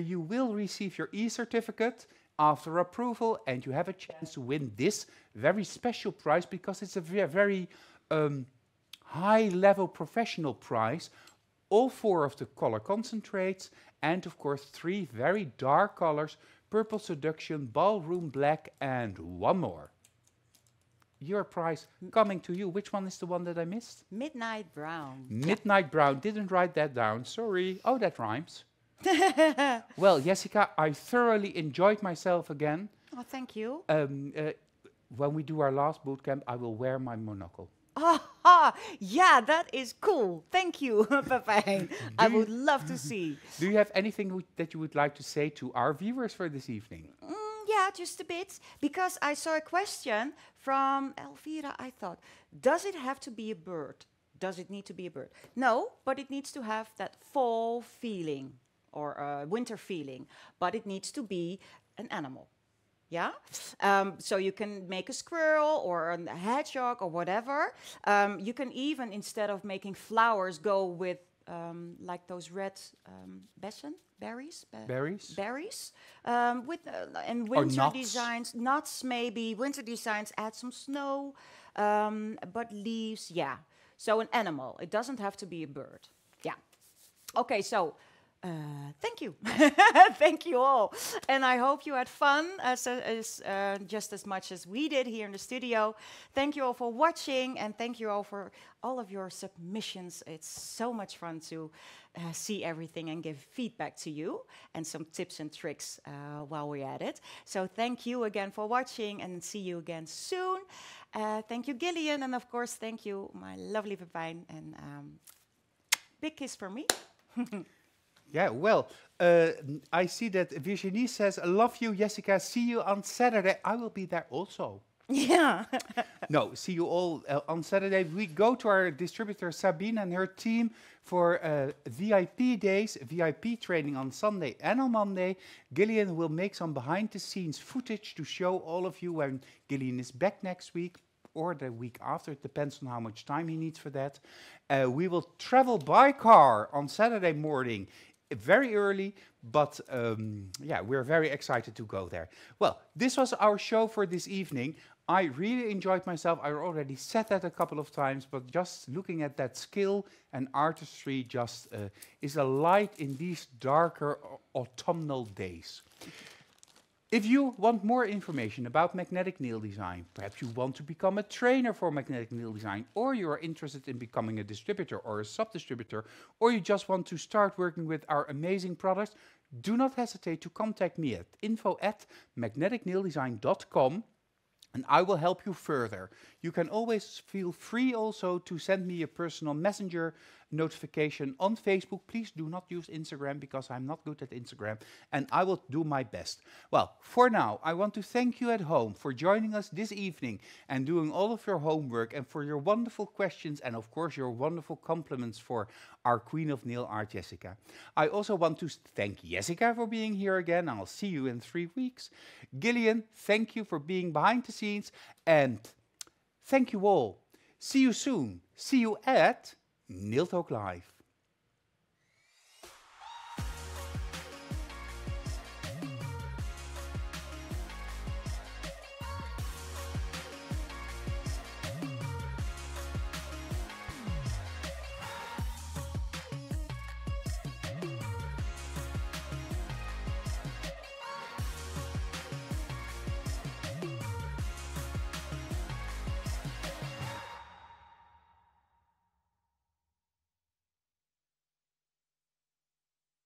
You will receive your e-certificate after approval, and you have a chance to win this very special prize because it's a very high-level professional prize. All 4 of the color concentrates, and of course 3 very dark colors, Purple Seduction, Ballroom Black, and 1 more. Your prize coming to you. Which one is the one that I missed? Midnight Brown. Midnight Brown. Didn't write that down. Sorry. Oh, that rhymes. Well, Jessica, I thoroughly enjoyed myself again. Oh, thank you. When we do our last bootcamp, I will wear my monocle. Oh, yeah, that is cool. Thank you, Pepijn. I would love to see. Do you have anything that you would like to say to our viewers for this evening? Yeah, just a bit. Because I saw a question from Elvira. I thought, does it have to be a bird? Does it need to be a bird? No, but it needs to have that fall feeling or winter feeling. But it needs to be an animal. Yeah, so you can make a squirrel or a hedgehog or whatever. You can even, instead of making flowers, go with like those red berries. Berries. With and winter designs, nuts maybe. Winter designs, add some snow, but leaves. Yeah. So an animal. It doesn't have to be a bird. Yeah. Okay. So. Thank you. Thank you all. And I hope you had fun just as much as we did here in the studio. Thank you all for watching, and thank you all for all of your submissions. It's so much fun to see everything and give feedback to you and some tips and tricks while we're at it. So thank you again for watching, and see you again soon. Thank you, Gillian, and of course, thank you, my lovely Pepijn, and big kiss from me. Yeah, well, I see that Virginie says, I love you, Jessica. See you on Saturday. I will be there also. Yeah. No, see you all on Saturday. We go to our distributor, Sabine, and her team for VIP days, VIP training on Sunday and on Monday. Gillian will make some behind-the-scenes footage to show all of you when Gillian is back next week, or the week after. It depends on how much time he needs for that. We will travel by car on Saturday morning, very early, but yeah, we're very excited to go there. Well, this was our show for this evening. I really enjoyed myself. I already said that a couple of times, but just looking at that skill and artistry just is a light in these darker autumnal days. If you want more information about magnetic nail design, perhaps you want to become a trainer for magnetic nail design, or you are interested in becoming a distributor or a sub-distributor, or you just want to start working with our amazing products, do not hesitate to contact me at info@magneticnaildesign.com, and I will help you further. You can always feel free also to send me a personal messenger notification on Facebook. Please do not use Instagram because I'm not good at Instagram, and I will do my best. Well, for now, I want to thank you at home for joining us this evening and doing all of your homework, and for your wonderful questions, and of course your wonderful compliments for our Queen of Nail Art, Jessica. I also want to thank Jessica for being here again. I'll see you in 3 weeks. Gillian, thank you for being behind the scenes, and thank you all. See you soon. See you at Nail Talk Live.